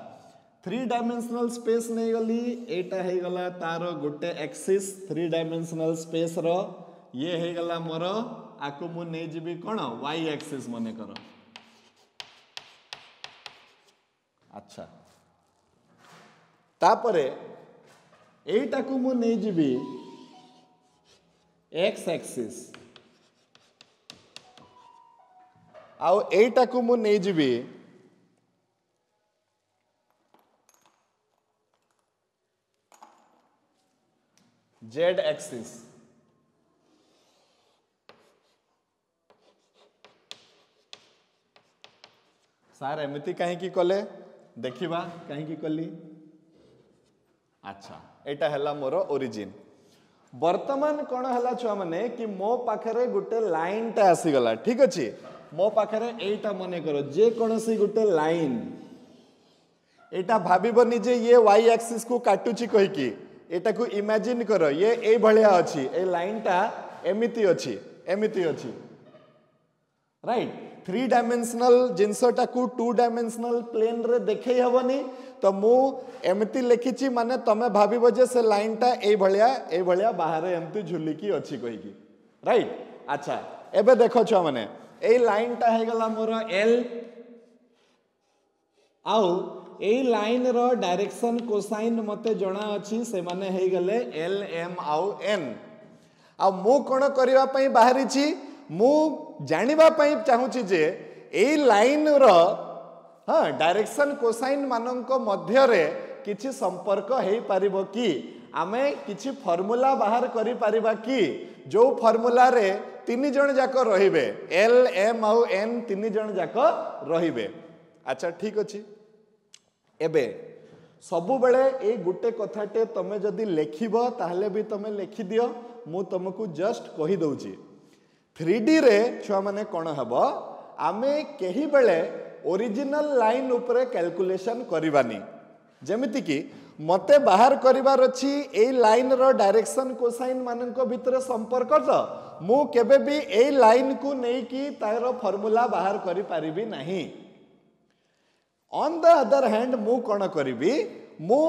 3 डायमेंशनल स्पेस नहीं गली एटा हे गला तारो गोटे एक्सिस 3 डायमेंशनल स्पेस रो ये हे गला मोर आकु मु नहीं जिबी कोन y एक्सिस मने करो अच्छा तापरे एटा को मु नहीं जीबी एक्स एक्सिस आउ एटा को मु नहीं जीबी जेड एक्सिस सार एमती कहीं कले देखिबा कहीं कली अच्छा एटा हला मोर ओरिजिन वर्तमान कौन है छुआ मैंने कि मो पाखरे गोटे लाइन टा आसीगला ठीक अच्छे मो पाखरे एटा मने करो जे कौन सी गोटे लाइन एटा भाबिबनी जे ये वाई एक्सिस को काटुची कहिकी एटा को इमेजिन करो ये ए भलिया अछि ए लाइन टा एमिति अछि राइट 3 डायमेंशनल जिनसटा को 2 डायमेंशनल प्लेन रे देखै हबनी तो मु एमिति लिखिची माने तमे भाबिबो जे से लाइन टा ए भलिया बाहर एमती झुलिकी अछि कहिकी राइट अच्छा एबे देखो छ माने ए लाइन टा हे गला मोर एल आउ ए लाइन रो डायरेक्शन कोसाइन मते जणा अछि से माने हे गले एल एम आउ एन आ मु कोन करिवा पई बाहरी छी मु जानिबा पई चाहूची जे ए लाइन रो हाँ डायरेक्शन कोसाइन मानंको मध्य रे किछि संपर्क हेई पारिबो कि आमे किछि फार्मूला बाहर करि पारिबा कि जो फार्मूला रे 3 जण जाक रहिबे एल एम आउ एन 3 जण जाक रहिबे अच्छा ठीक अछि एबे सबु बेले ए गुटे कथाटे तमे जदि लेखिबो ताहले भी तमे लेखि दियो मु तुमको जस्ट कहि दउची 3D रे छुआ माने कोन हबो आमे केही बेले ओरिजिनल लाइन उपरे कैलकुलेशन करिबानी जेमिति कि मते बाहर करिवार अछि ए लाइन रो डायरेक्शन कोसाइन माननको भितरे संपर्क तो मु केबे भी ए लाइन को नै कि तारो फार्मूला बाहर करि पारिबी नाही ऑन द अदर हैंड मु कोन करिबी मु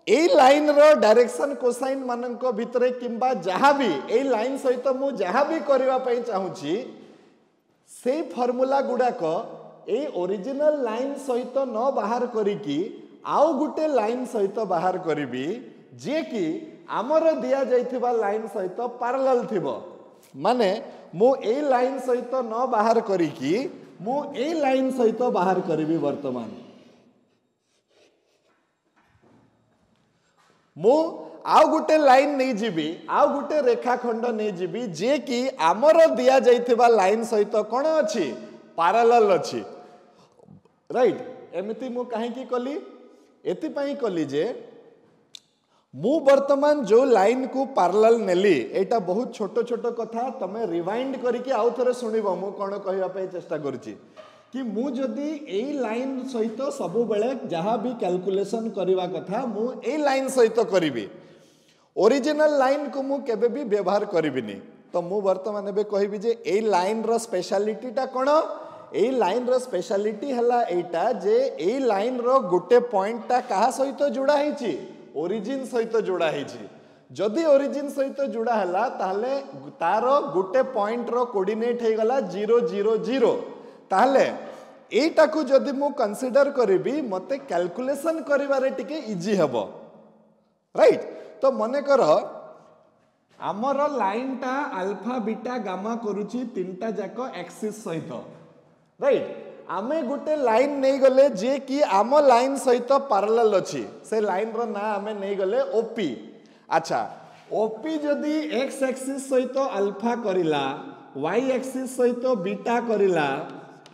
ए लाइन रो डायरेक्शन कोसाइन माननको भितरे किंबा जहा भी ए लाइन सहित मु जहा भी करिवा पई चाहूची से फार्मूला गुडा को ए ओरिजिनल लाइन सहित न बाहर करिकी आउ गुटे लाइन सहित बाहर करिबी जे कि आमर दिया जाइथिबा लाइन सहित पैरेलल थिबो माने मु ए लाइन सहित न बाहर करिकी मु ए लाइन सहित बाहर करिबी वर्तमान मु आउ गुटे लाइन नहीं जीबी आउ गुटे रेखाखंड नहीं जीबी जे कि आमर दिया जाइथिबा लाइन सहित कोन अछि पैरेलल अछि राइट एमिति मु काहे की कली एति पई कली जे मु वर्तमान जो लाइन को पैरेलल नेली एटा बहुत छोट छोट कथा तमे रिवाइंड करके आउ थरे सुनिबो मु कोन कहया पई चेष्टा करछि कि मु जदि ए लाइन सहित सब बेले जहाँ भी कैलकुलेशन करवा कथा मु ए लाइन सहित करिबी ओरिजिनल लाइन को मु केबे भी व्यवहार करिबिनी तो मु वर्तमान एबे कहबी जे ए लाइन रो स्पेशलिटी टा कोन ए लाइन रो स्पेशलिटी हला एटा जे ए लाइन रो गुटे पॉइंट टा कहा सहित जोड़ा हिची ओरिजिन सहित जोड़ा हिची जदि ओरिजिन सहित जोड़ा हला ताले तारो गुटे पॉइंट रो कोऑर्डिनेट हे गला 0 0 0 ताले एटा को जदि मु कंसीडर करिबी मते कैलकुलेशन करिवारे टिके इजी हबो राइट तो मने करो आमर लाइन टा अल्फा बीटा गामा करूची तीनटा जाको एक्सिस सहित राइट आमे गुटे लाइन नहीं गले जे कि आम लाइन सहित पैरेलल अछि से लाइन रो ना आमे नहीं गले ओपी अच्छा ओपी जदि एक्स एक्सिस सहित अल्फा करिला वाई एक्सिस सहित बीटा करिला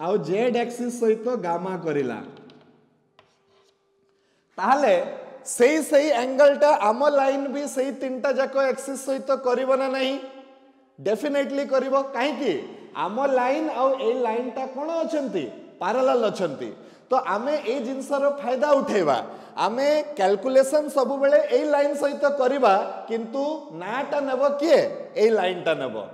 आउ जेड एक्सिस सहित गामा करिला ताहले सही एंगल टा आम लाइन भी सही तीनटा जाको एक्सिस सहित करिवो ना नहीं डेफिनेटली करिवो काहे कि आम लाइन आउ ए लाइन टा कोन अछंती पैरेलल अछंती तो आमे ए जिनसर फायदा उठेबा आमे कैलकुलेशन सब बेले ए लाइन सहित करिबा किंतु नाटा नेबो किए ए लाइन टा नेबो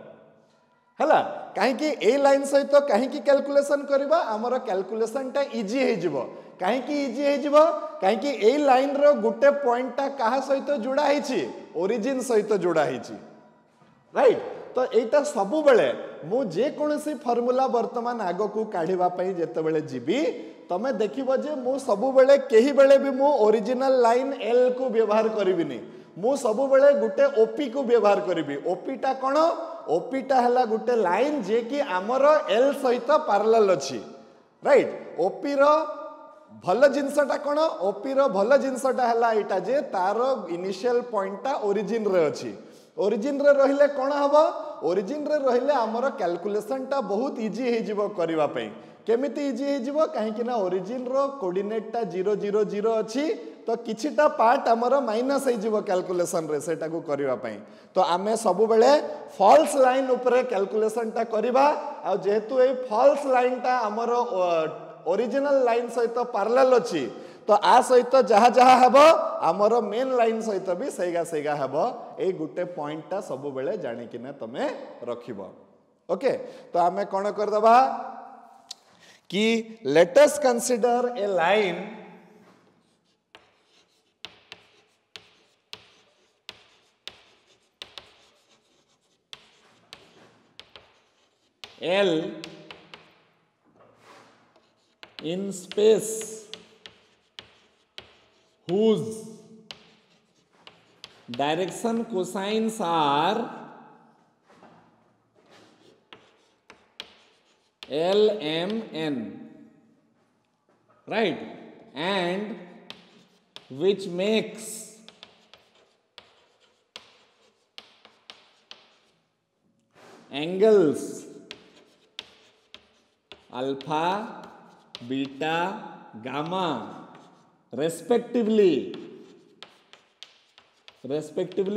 हला काहे कि ए लाइन सहित काहे कि कैलकुलेशन करिबा हमर कैलकुलेशन टा इजी हे जिवो काहे कि इजी हे जिवो काहे कि ए लाइन रो गुटे पॉइंट टा कहा सहित जोड़ा हिची ओरिजिन सहित जोड़ा हिची राइट तो एटा सबु बेले मु जे कोनसी फार्मूला वर्तमान आगो को काढिबा पई जेते बेले जीबी तमे देखिबो जे मु सबु बेले केही बेले भी मु ओरिजिनल लाइन एल को व्यवहार करिबिनी मु सबु बेले गुटे ओपी को व्यवहार करिबी ओपी टा कोन ओपी टा हला गुटे लाइन जे कि हमर एल सहित पैरेलल अछि राइट ओपी रो भल जिनसटा कोन ओपी रो भल जिनसटा हला एटा जे तार इनिशियल पॉइंट टा ओरिजिन रे अछि ओरिजिन रे रहिले कोन हबो ओरिजिन रे रहिले हमर कैलकुलेशन टा बहुत इजी हे जिवो करिवा पई केमिति इजी हे जिवो काहे कि ना ओरिजिन रो कोऑर्डिनेट टा 0 0 0 अछि तो किछिटा पार्ट हमर माइनस हे जिवो कैलकुलेशन रे सेटा को करिवा पई तो आमे सब बेले फॉल्स लाइन ऊपर कैलकुलेशन टा करिवा आ जेहेतु ए फॉल्स लाइन टा हमर ओरिजिनल लाइन सहित पैरेलल अछि तो आ सहित जहा जहा हेबो हमर मेन लाइन सहित भी सेगा हेबो ए गुटे पॉइंट टा सब बेले जानि किने तमे रखिबो ओके तो आमे कोन कर दबा कि late us consider a line L in space whose direction cosines are L M N right and which makes angles alpha beta gamma respectively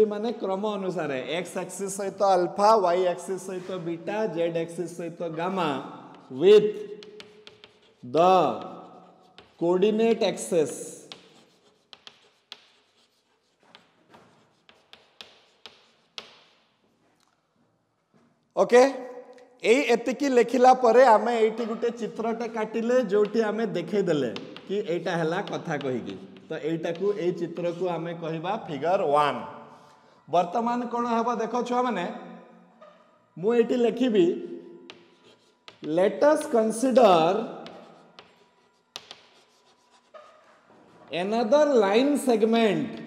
माने क्रम अनुसार x एक्सिस सहित अल्फा y एक्सिस सहित बीटा z एक्सिस सहित gamma with the coordinate axis okay एई एतिकी लेखिला परे आमे एठी गुटे चित्रटे काटिले जोठी आमे देखै देले कि एटा हला कथा कहिकी तो एटा को ए चित्र को आमे कहिबा फिगर 1 वर्तमान कोन हबा देखो छुआ माने मु एठी लेखिबी let us consider another line segment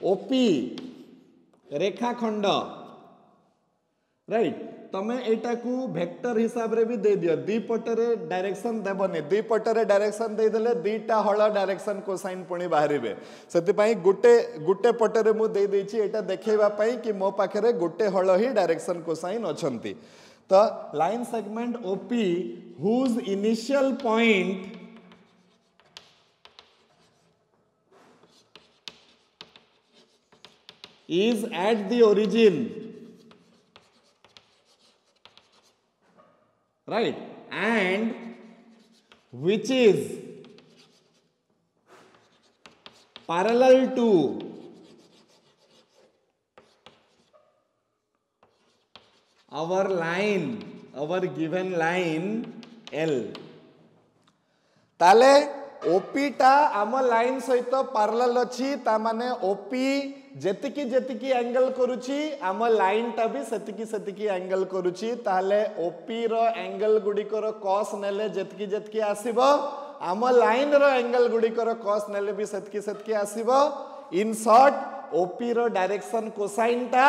OP रेखाखंड राइट तमे एटा को वेक्टर हिसाब रे भी दे दियो दी पटरे डायरेक्शन देबने दी पटरे डायरेक्शन दे देले दीटा हळ डायरेक्शन कोसाइन पुणी बाहरिबे सेति पई गुटे पटरे मु दे देछि एटा देखेबा पई कि मो पाखरे गुटे हळ ही डायरेक्शन कोसाइन अछंती तो line segment OP whose initial point is at the origin right and which is parallel to our given line L ताले ओपी टा आम लाइन सहित पैरेलल अछि ता माने ओपी जेतिकी जेतिकी एंगल करूची आम लाइन टा भी सेतिकी एंगल करूची ताले ओपी रो एंगल गुडिकर कॉस नेले जेतिकी जेतिकी आसीबो आम लाइन रो एंगल गुडिकर कॉस नेले भी सेतिकी आसीबो इन शॉर्ट ओपी रो डायरेक्शन कोसाइन टा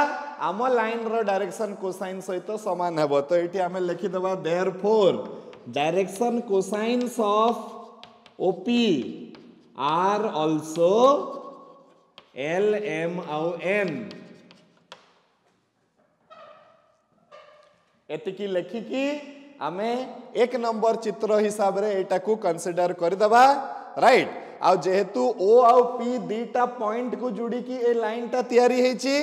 आम लाइन रो डायरेक्शन कोसाइन सहित समान हेबो तो एठी आमे लिखि देबा therefore direction cosines of OP are also L M और N एतिकी लेखिकी आमे एक नंबर चित्र हिसाब रे एटा को कंसीडर कर दबा राइट आ जेहेतु O और P दीटा पॉइंट को जोड़ी की ए लाइन टा तयारी हेची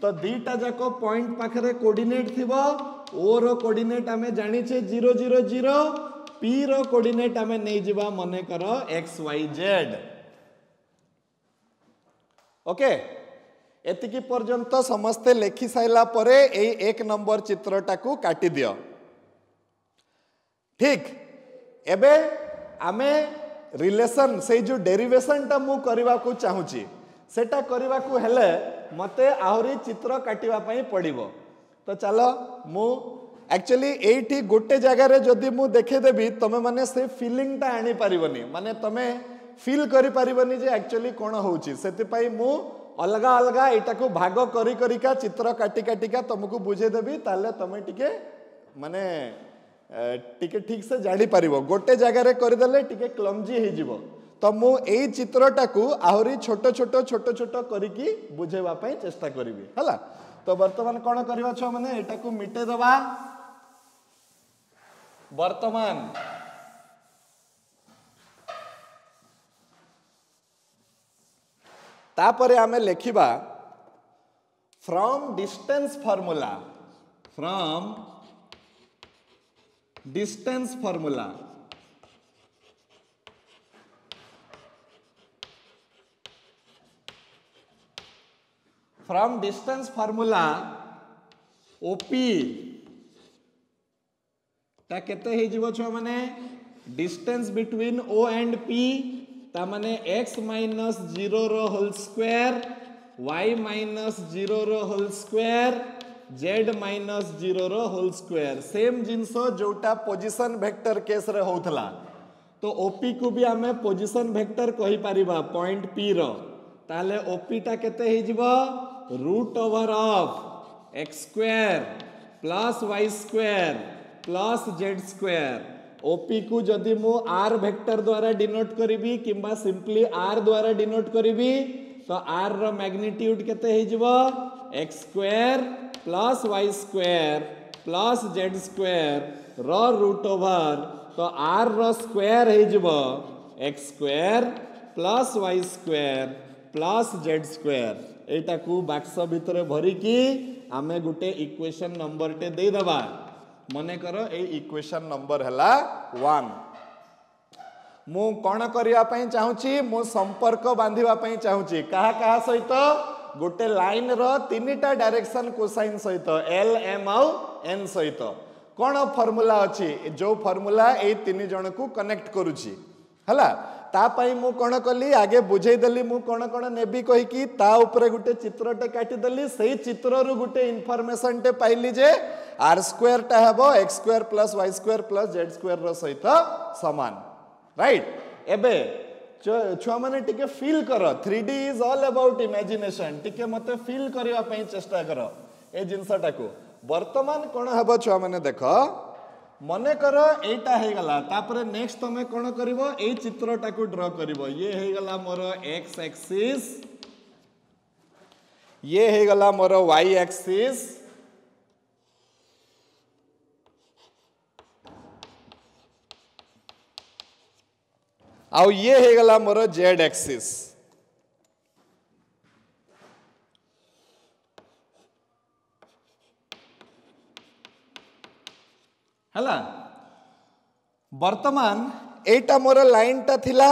तो दीटा जाको पॉइंट पाखरे कोऑर्डिनेट थिबो O रो कोऑर्डिनेट आमे जानि छे 0 0 0 P रो कोऑर्डिनेट आमे नै जिबा मने करो x y z ओके एतिकी पर्यंत समस्ते लेखि साइला परे ए एक नंबर चित्रटा को काटी दियो ठीक एबे आमे रिलेशन से जो डेरिवेशन टा मु करबा को चाहूची सेटा करबा को हेले मते आहरी चित्र काटिबा पई पड़िबो। तो चलो मु एक्चुअली एठी गोटे जगह रे जदि मु देखे देबी तमे माने से फीलिंग ता आनी परिबनी, माने तमे फील करि परिबनी जे एक्चुअली कोन होउची। सेति पई मु अलगा अलगा एटा को भाग करी करिका चित्र काटी काटिका तुमको बुझे देबी, ताले तमे टिके माने टिके ठीक से जानी परिबो। गोटे जगह रे करि देले टिके क्लमजी हे जिवो। तो मु एई चित्रटा को आहरी छोट छोट छोट छोट करिकी बुझेबा पई चेष्टा करिवि हला। तो वर्तमान कोन करबा छ माने एटा को मिटे दबा। वर्तमान तापरे आमे लेखिबा from distance formula, from distance formula from distance formula OP ता केते हे जीवो छ माने distance between O and P ता माने x माइनस 0 रो होल स्क्वायर y माइनस 0 रो होल स्क्वायर z माइनस 0 रो होल स्क्वायर। सेम जिंस जोटा पोजीशन वेक्टर केस रे होथला। तो ओपी को भी आमे पोजीशन वेक्टर कहि परिबा पॉइंट p रो। ताले ओपी ता केते हे जीवो root over of x square plus y square plus z square. OP को जदि मु r वेक्टर द्वारा डिनोट करिवि किंबा सिंपली r द्वारा डिनोट करिवि तो r रो मैग्नीट्यूड केते हे जिवो x square plus y square plus z square रो रूट ओवर तो r रो स्क्वायर हे जिवो x square plus y square plus z square. एटा को बाक्स भितर भरी की आमे गुटे इक्वेशन नंबर टे दे दबा। मने करो ए इक्वेशन नंबर हला 1। मु कोन करिया पई चाहूची, मु संपर्क बांधिबा पई चाहूची कहा कहा सहित गोटे लाइन रो तीनटा डायरेक्शन कोसाइन सहित एल एम आउ एन सहित कोन फार्मूला अछि जो फार्मूला ए तीन जण को कनेक्ट करूची हला। ता पई मु कोन कली आगे बुझेई देली मु कोन कोन नेबी कहि की ता ऊपर गुटे चित्रटे काटी देली। सेही चित्र रु गुटे इन्फॉर्मेशन टे पाइली जे r स्क्वायर टा हेबो x square plus y square plus z square रो सहित समान राइट। एबे छुआ माने टिके फील करो 3D is all about imagination. टिके मते फील करिवा पई चेष्टा करो ए जिंसटा को। वर्तमान कोन हेबो छुआ माने देखो मने करो एटा हे गला तापरे नेक्स्ट तमे कोन करिवो ए चित्रटा को ड्रा करिवो। ये हे गला मोर x एक्सिस, ये हे गला मोर y एक्सिस, आउ ये हे गला मोर z एक्सिस। हला वर्तमान एटा मोर लाइन टा थिला,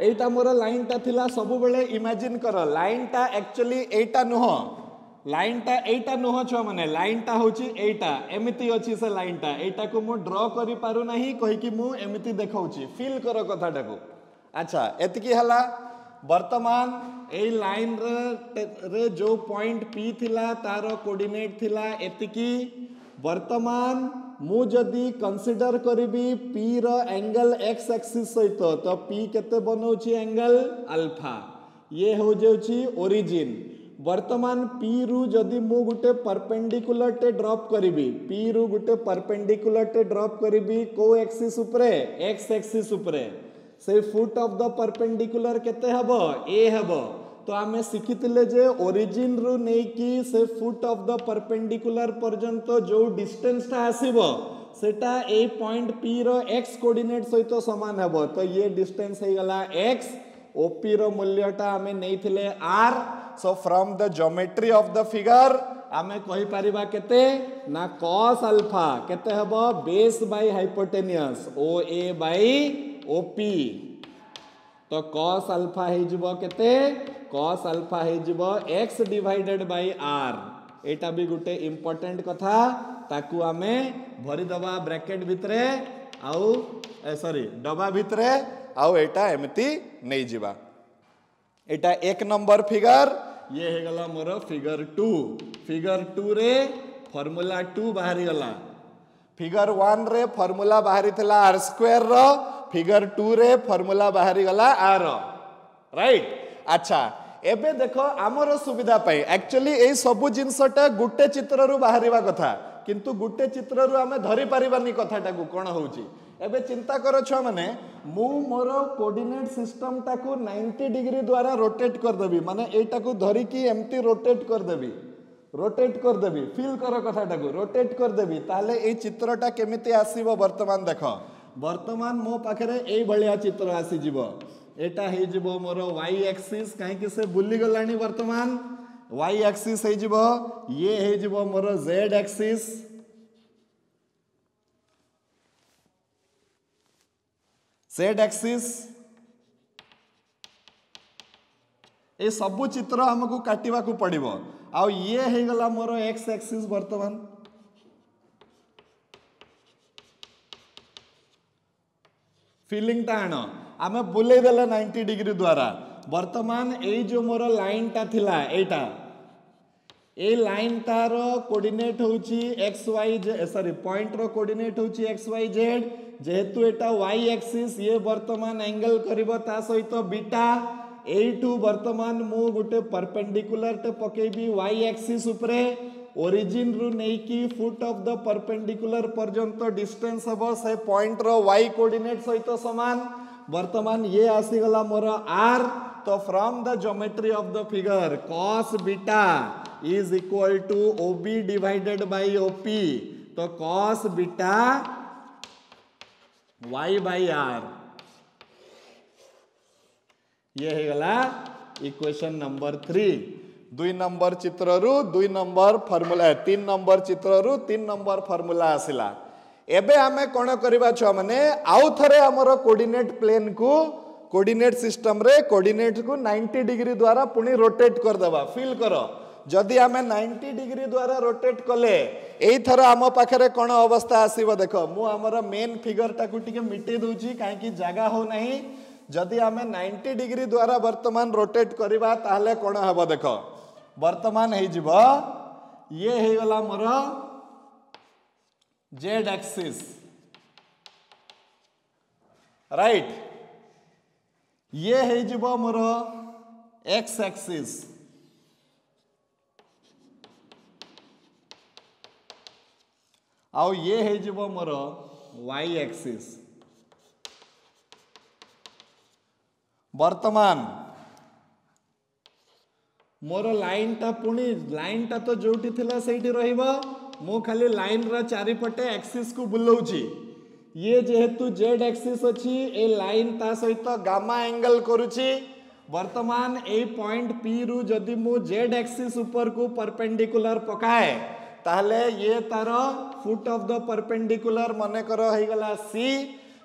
एटा मोर लाइन टा थिला। सब बेले इमेजिन करो लाइन टा एक्चुअली एटा नुह, लाइन टा एटा नुह छुआ माने लाइन टा होची एटा एमिति अछि से लाइन टा एटा को मु ड्रा करि पारु नाही कहि कि मु एमिति देखाउची। फील करो कथाटा को। अच्छा एतिकी हला वर्तमान ए लाइन रे जो पॉइंट P थिला तारो कोऑर्डिनेट थिला एतिकी। वर्तमान मु जदी कंसीडर करिबी P रो एंगल x एक्सिस सहित तो P केते बनौची एंगल अल्फा। ये हो जाउची ओरिजिन। वर्तमान P रु जदी मु गुटे परपेंडिकुलर टे ड्रॉप करिबी, P रु गुटे परपेंडिकुलर टे ड्रॉप करिबी को एक्सिस उपरे x एक्सिस उपरे से फुट ऑफ द परपेंडिकुलर केते हबो a हबो। तो आमे सिखितिले जे ओरिजिन रु नै की से फुट ऑफ द परपेंडिकुलर पर्यंत जो डिस्टेंस ता आसीबो सेटा ए पॉइंट P रो x कोऑर्डिनेट सहित समान हबो। तो ये डिस्टेंस हे गला x, OP रो मूल्यटा आमे नैथिले r। So from the geometry of the figure आमे कहि परिबा केते ना cos अल्फा केते हबो base by hypotenuse OA by OP। तो cos अल्फा हे जिवो केते cos अल्फा हे जिवो x डिवाइडेड बाय r। एटा भी गुटे इंपोर्टेंट कथा ताकू आमे भरी दबा ब्रैकेट भितरे आउ सॉरी डबा भितरे आउ एटा एमती नहीं जिबा एटा एक नंबर फिगर ये हे गला मोर फिगर 2 रे फॉर्मूला 2 बाहरी गला फिगर 1 रे फॉर्मूला बाहरी थिला r स्क्वायर रो फिगर 2 रे फॉर्मूला बाहरी गला r राइट अच्छा एबे देखो आमर सुविधा पाई एक्चुअली ए सब जिनसटा गुटे चित्र रु बाहरिबा कथा किंतु गुटे चित्र रु आमे धरि परिबानी कथाटा को कोन होउची एबे चिंता करो छुआ माने मु मोर कोऑर्डिनेट सिस्टम टाकू 90 डिग्री द्वारा रोटेट कर देबी माने एटा को धरि की एम्ति रोटेट कर देबी फील करो कथाटा को रोटेट कर देबी ताले ए चित्रटा केमिति आसीबो वर्तमान देखो वर्तमान मो पाखरे एई भलिया चित्र आसी जिवो एटा हे जिवो मोर y एक्सिस काहे कि से बुली गलानी वर्तमान y एक्सिस हे जिवो ये हे जिवो मोर z एक्सिस z एक्सिस ए सबु चित्र हमको काटिबा को पड़िबो आ ये हे गला मोर x एक्सिस वर्तमान फीलिंग ता आनो आमे बुले देला 90 डिग्री द्वारा वर्तमान ए जो मोर लाइन ता थिला एटा ए लाइन तार कोऑर्डिनेट होची एक्स वाई सॉरी पॉइंट रो कोऑर्डिनेट होची एक्स वाई जेड जेहेतु एटा वाई एक्सिस ये वर्तमान एंगल करिवो ता सहित बीटा एटू वर्तमान मु गुटे परपेंडिकुलर टे पकेबी वाई एक्सिस उपरे ओरिजिन रु नेई की फुट ऑफ द परपेंडिकुलर पर्यंत डिस्टेंस हबो से पॉइंट रो वाई कोऑर्डिनेट सहित समान वर्तमान ये आसी गला मोर r तो from the geometry of the figure cos beta is equal to OB divided by OP तो cos beta y by r ये है गला इक्वेशन नंबर 3 2 नंबर चित्र रु 2 नंबर फार्मूला 3 नंबर चित्र रु 3 नंबर फार्मूला आसिला एबे आमे कोन करबा छ माने आउ थरे हमर कोऑर्डिनेट प्लेन को कोऑर्डिनेट सिस्टम रे कोऑर्डिनेट को 90 डिग्री द्वारा पुनी रोटेट कर देबा फील करो जदि आमे 90 डिग्री द्वारा रोटेट कले एई थर आम पाखरे कोन अवस्था आसीबो देखो मु हमर मेन फिगर टाकू टिके मिटे दोची काहे कि जागा हो नहीं जदि आमे 90 डिग्री द्वारा वर्तमान रोटेट करबा ताहले कोन हबो देखो वर्तमान हे जिवो ये हे गला मोर z एक्सिस राइट ये है जिवो मोर x एक्सिस आउ ये है जिवो मोर y एक्सिस वर्तमान मोर लाइन टा पुणी लाइन टा तो जोटी थिला सेठी रहिबो मु खाली लाइन रा चारिपटे एक्सिस को बुलाऊची ये जेहेतु z एक्सिस अछि ए लाइन ता सहित गामा एंगल करूची वर्तमान ए पॉइंट P रु जदि मु z एक्सिस ऊपर को परपेंडिकुलर पकाए ताहले ये तार फुट ऑफ द परपेंडिकुलर मने करो हे गला C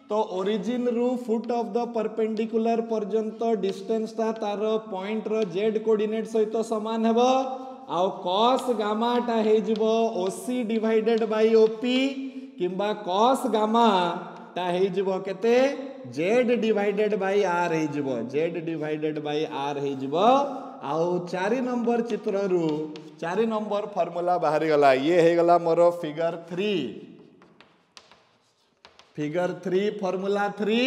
तो ओरिजिन रु फुट ऑफ द परपेंडिकुलर पर्यंत डिस्टेंस ता तार पॉइंट रो z कोऑर्डिनेट सहित समान हेबो आउ cos गामा टा हे जिवो OC डिवाइडेड बाय OP किंबा cos गामा ता हे जिवो केते z डिवाइडेड बाय r हे जिवो z डिवाइडेड बाय r हे जिवो आउ 4 नंबर चित्र रु 4 नंबर फार्मूला बाहरी गला ये हे गला मोर फिगर 3 फार्मूला 3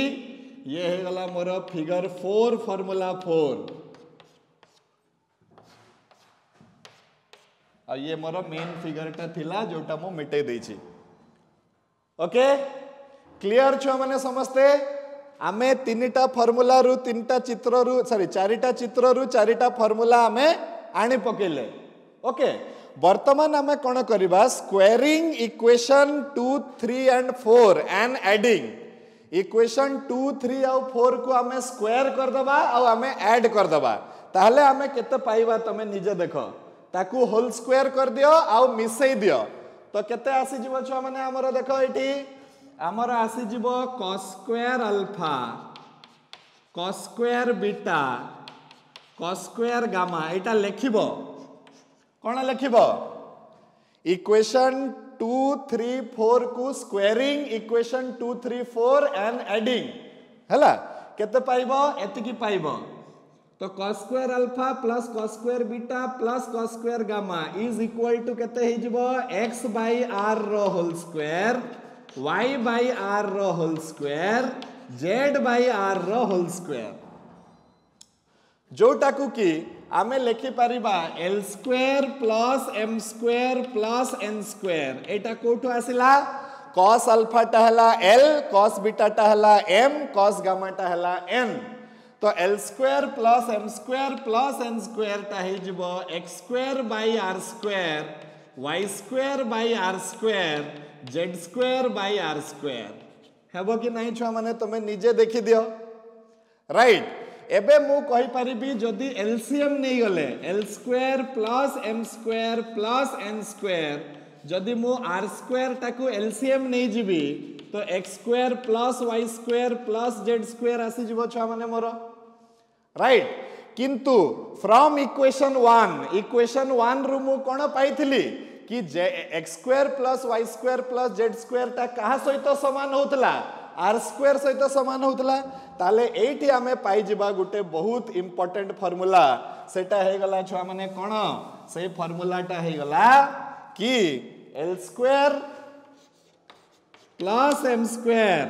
ये हे गला मोर फिगर 4 फार्मूला 4 आ ये मोर मेन फिगर टा थिला जोटा मु मिटे देछि ओके क्लियर छ माने समस्ते आमे तीनटा फार्मूला रु तीनटा चित्र रु सॉरी चारिटा चित्र रु चारिटा फार्मूला आमे आनी पकेले ओके वर्तमान आमे कोन करबा squaring equation 2 3 and 4 and adding equation 2 3 और 4 को आमे स्क्वायर कर दबा और आमे ऐड कर दबा ताहले आमे केते पाइबा तमे निजे देखो ताकू होल स्क्वायर कर दियो आउ मिसई दियो तो केते आसी जीवो छ माने हमर देखो एठी हमर आसी जीवो cos square alpha cos square beta cos square gamma एटा लेखिबो कोन लेखिबो इक्वेशन 2 3 4 को स्क्वायरिंग इक्वेशन 2 3 4 एंड एडिंग हैला केते पाइबो एतिकी पाइबो तो cos square alpha plus cos square beta plus cos square gamma is equal to केते हे जिवो x बाय r रो whole square y by r रो whole square z by r रो होल स्क्वायर जोटाकू की आमे लिखि परिबा l square plus m square plus n square एटा कोठो आसिला cos अल्फा टा हला l cos बीटा टा हला m cos गामा टा हला n तो l square plus m square plus n square टा हे जिवो x square by r square y square by r square z square by r square हेबो कि नाही छुआ माने तमे निजे देखि दियो राइट एबे मु कहि परिबी जदी एलसीएम नै गले l square plus m square plus n square जदी मु r स्क्वायर टाकू एलसीएम नै जिबी तो x square plus y square plus z square आसी जिवो छुआ माने मोर राइट किंतु फ्रॉम इक्वेशन 1 रु मु कोन पाइथिली कि x square plus y square plus z square ता कहा सहित समान होतला r स्क्वायर सहित समान होतला ताले एठी हमें पाई जिबा गुटे बहुत इंपोर्टेंट फार्मूला सेटा हे गला छुआ माने कोन से फार्मूला टा हे गला कि l square plus m square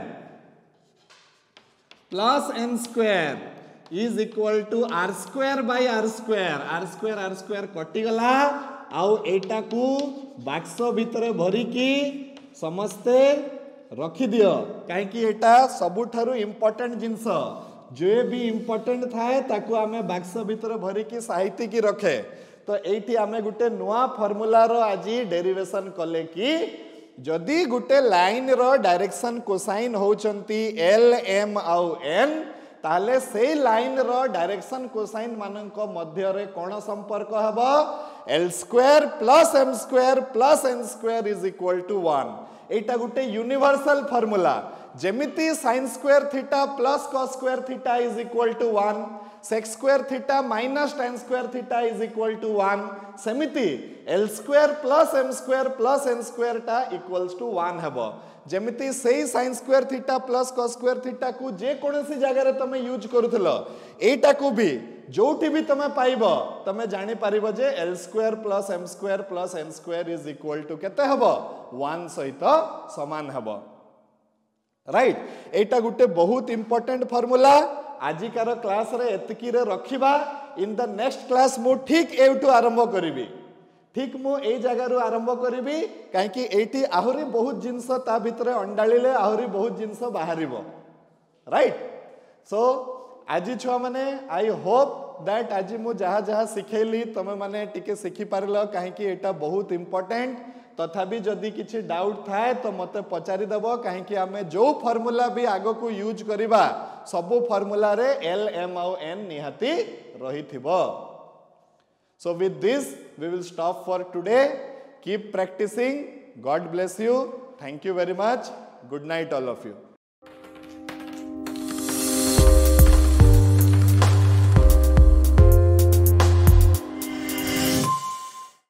plus n square is equal to r square by r square कटि गला आउ एटा को बाक्स भितर भरी की समस्ते रखी दियो काहे कि एटा सबुठारु इंपोर्टेंट जिंस जे भी इंपोर्टेंट थाए ताकू आमे बाक्स भितर भरी की साहित्य की रखे तो एठी आमे गुटे नुआ फार्मूला रो आजी डेरिवेशन कले की जदी गुटे लाइन रो डायरेक्शन कोसाइन होचंती l m आउ n ताले से लाइन रो डायरेक्शन कोसाइन मानक मध्य रे कोन संपर्क हबो l square plus m square plus n square is equal to 1 एटा गुटे यूनिवर्सल फार्मूला जेमिति sin square theta plus cos square theta is equal to 1 sec square theta minus tan square theta is equal to 1 सेमिति l square plus m square plus n square टा इक्वल्स टू 1 हबो जेमिति सेही sin square theta plus cos square theta को जे कोनसी जगह रे तमे यूज करूथलो एटा को भी जोठी भी तमे पाइबो तमे जानि पारिबो जे l square plus m square plus n square is equal to केते हबो 1 सहित समान हबो राइट एटा गुटे बहुत इंपोर्टेंट फार्मूला आजिकार क्लास रे एतकी रे रखिबा इन द नेक्स्ट क्लास मु ठीक एउटू आरंभ करिबी ठीक मु ए जगह रु आरंभ करिबी काहे कि एठी आहुरी बहुत जिंस ता भितरे अंडाळिले आहुरी बहुत जिंस बाहरिबो राइट सो आजी छुआ माने आई होप दैट आजी मु जहा जहा सिखेली तमे माने टिके सिखि पारलो काहे कि एटा बहुत इंपोर्टेंट तथापि जदि किछि डाउट थाए तो मते पचारि दबो काहे कि हमें जो फार्मूला भी आगो को यूज करिबा सब फार्मूला रे l m और n निहाती रहिथिबो so with this we will stop for today keep practicing god bless you thank you very much good night all of you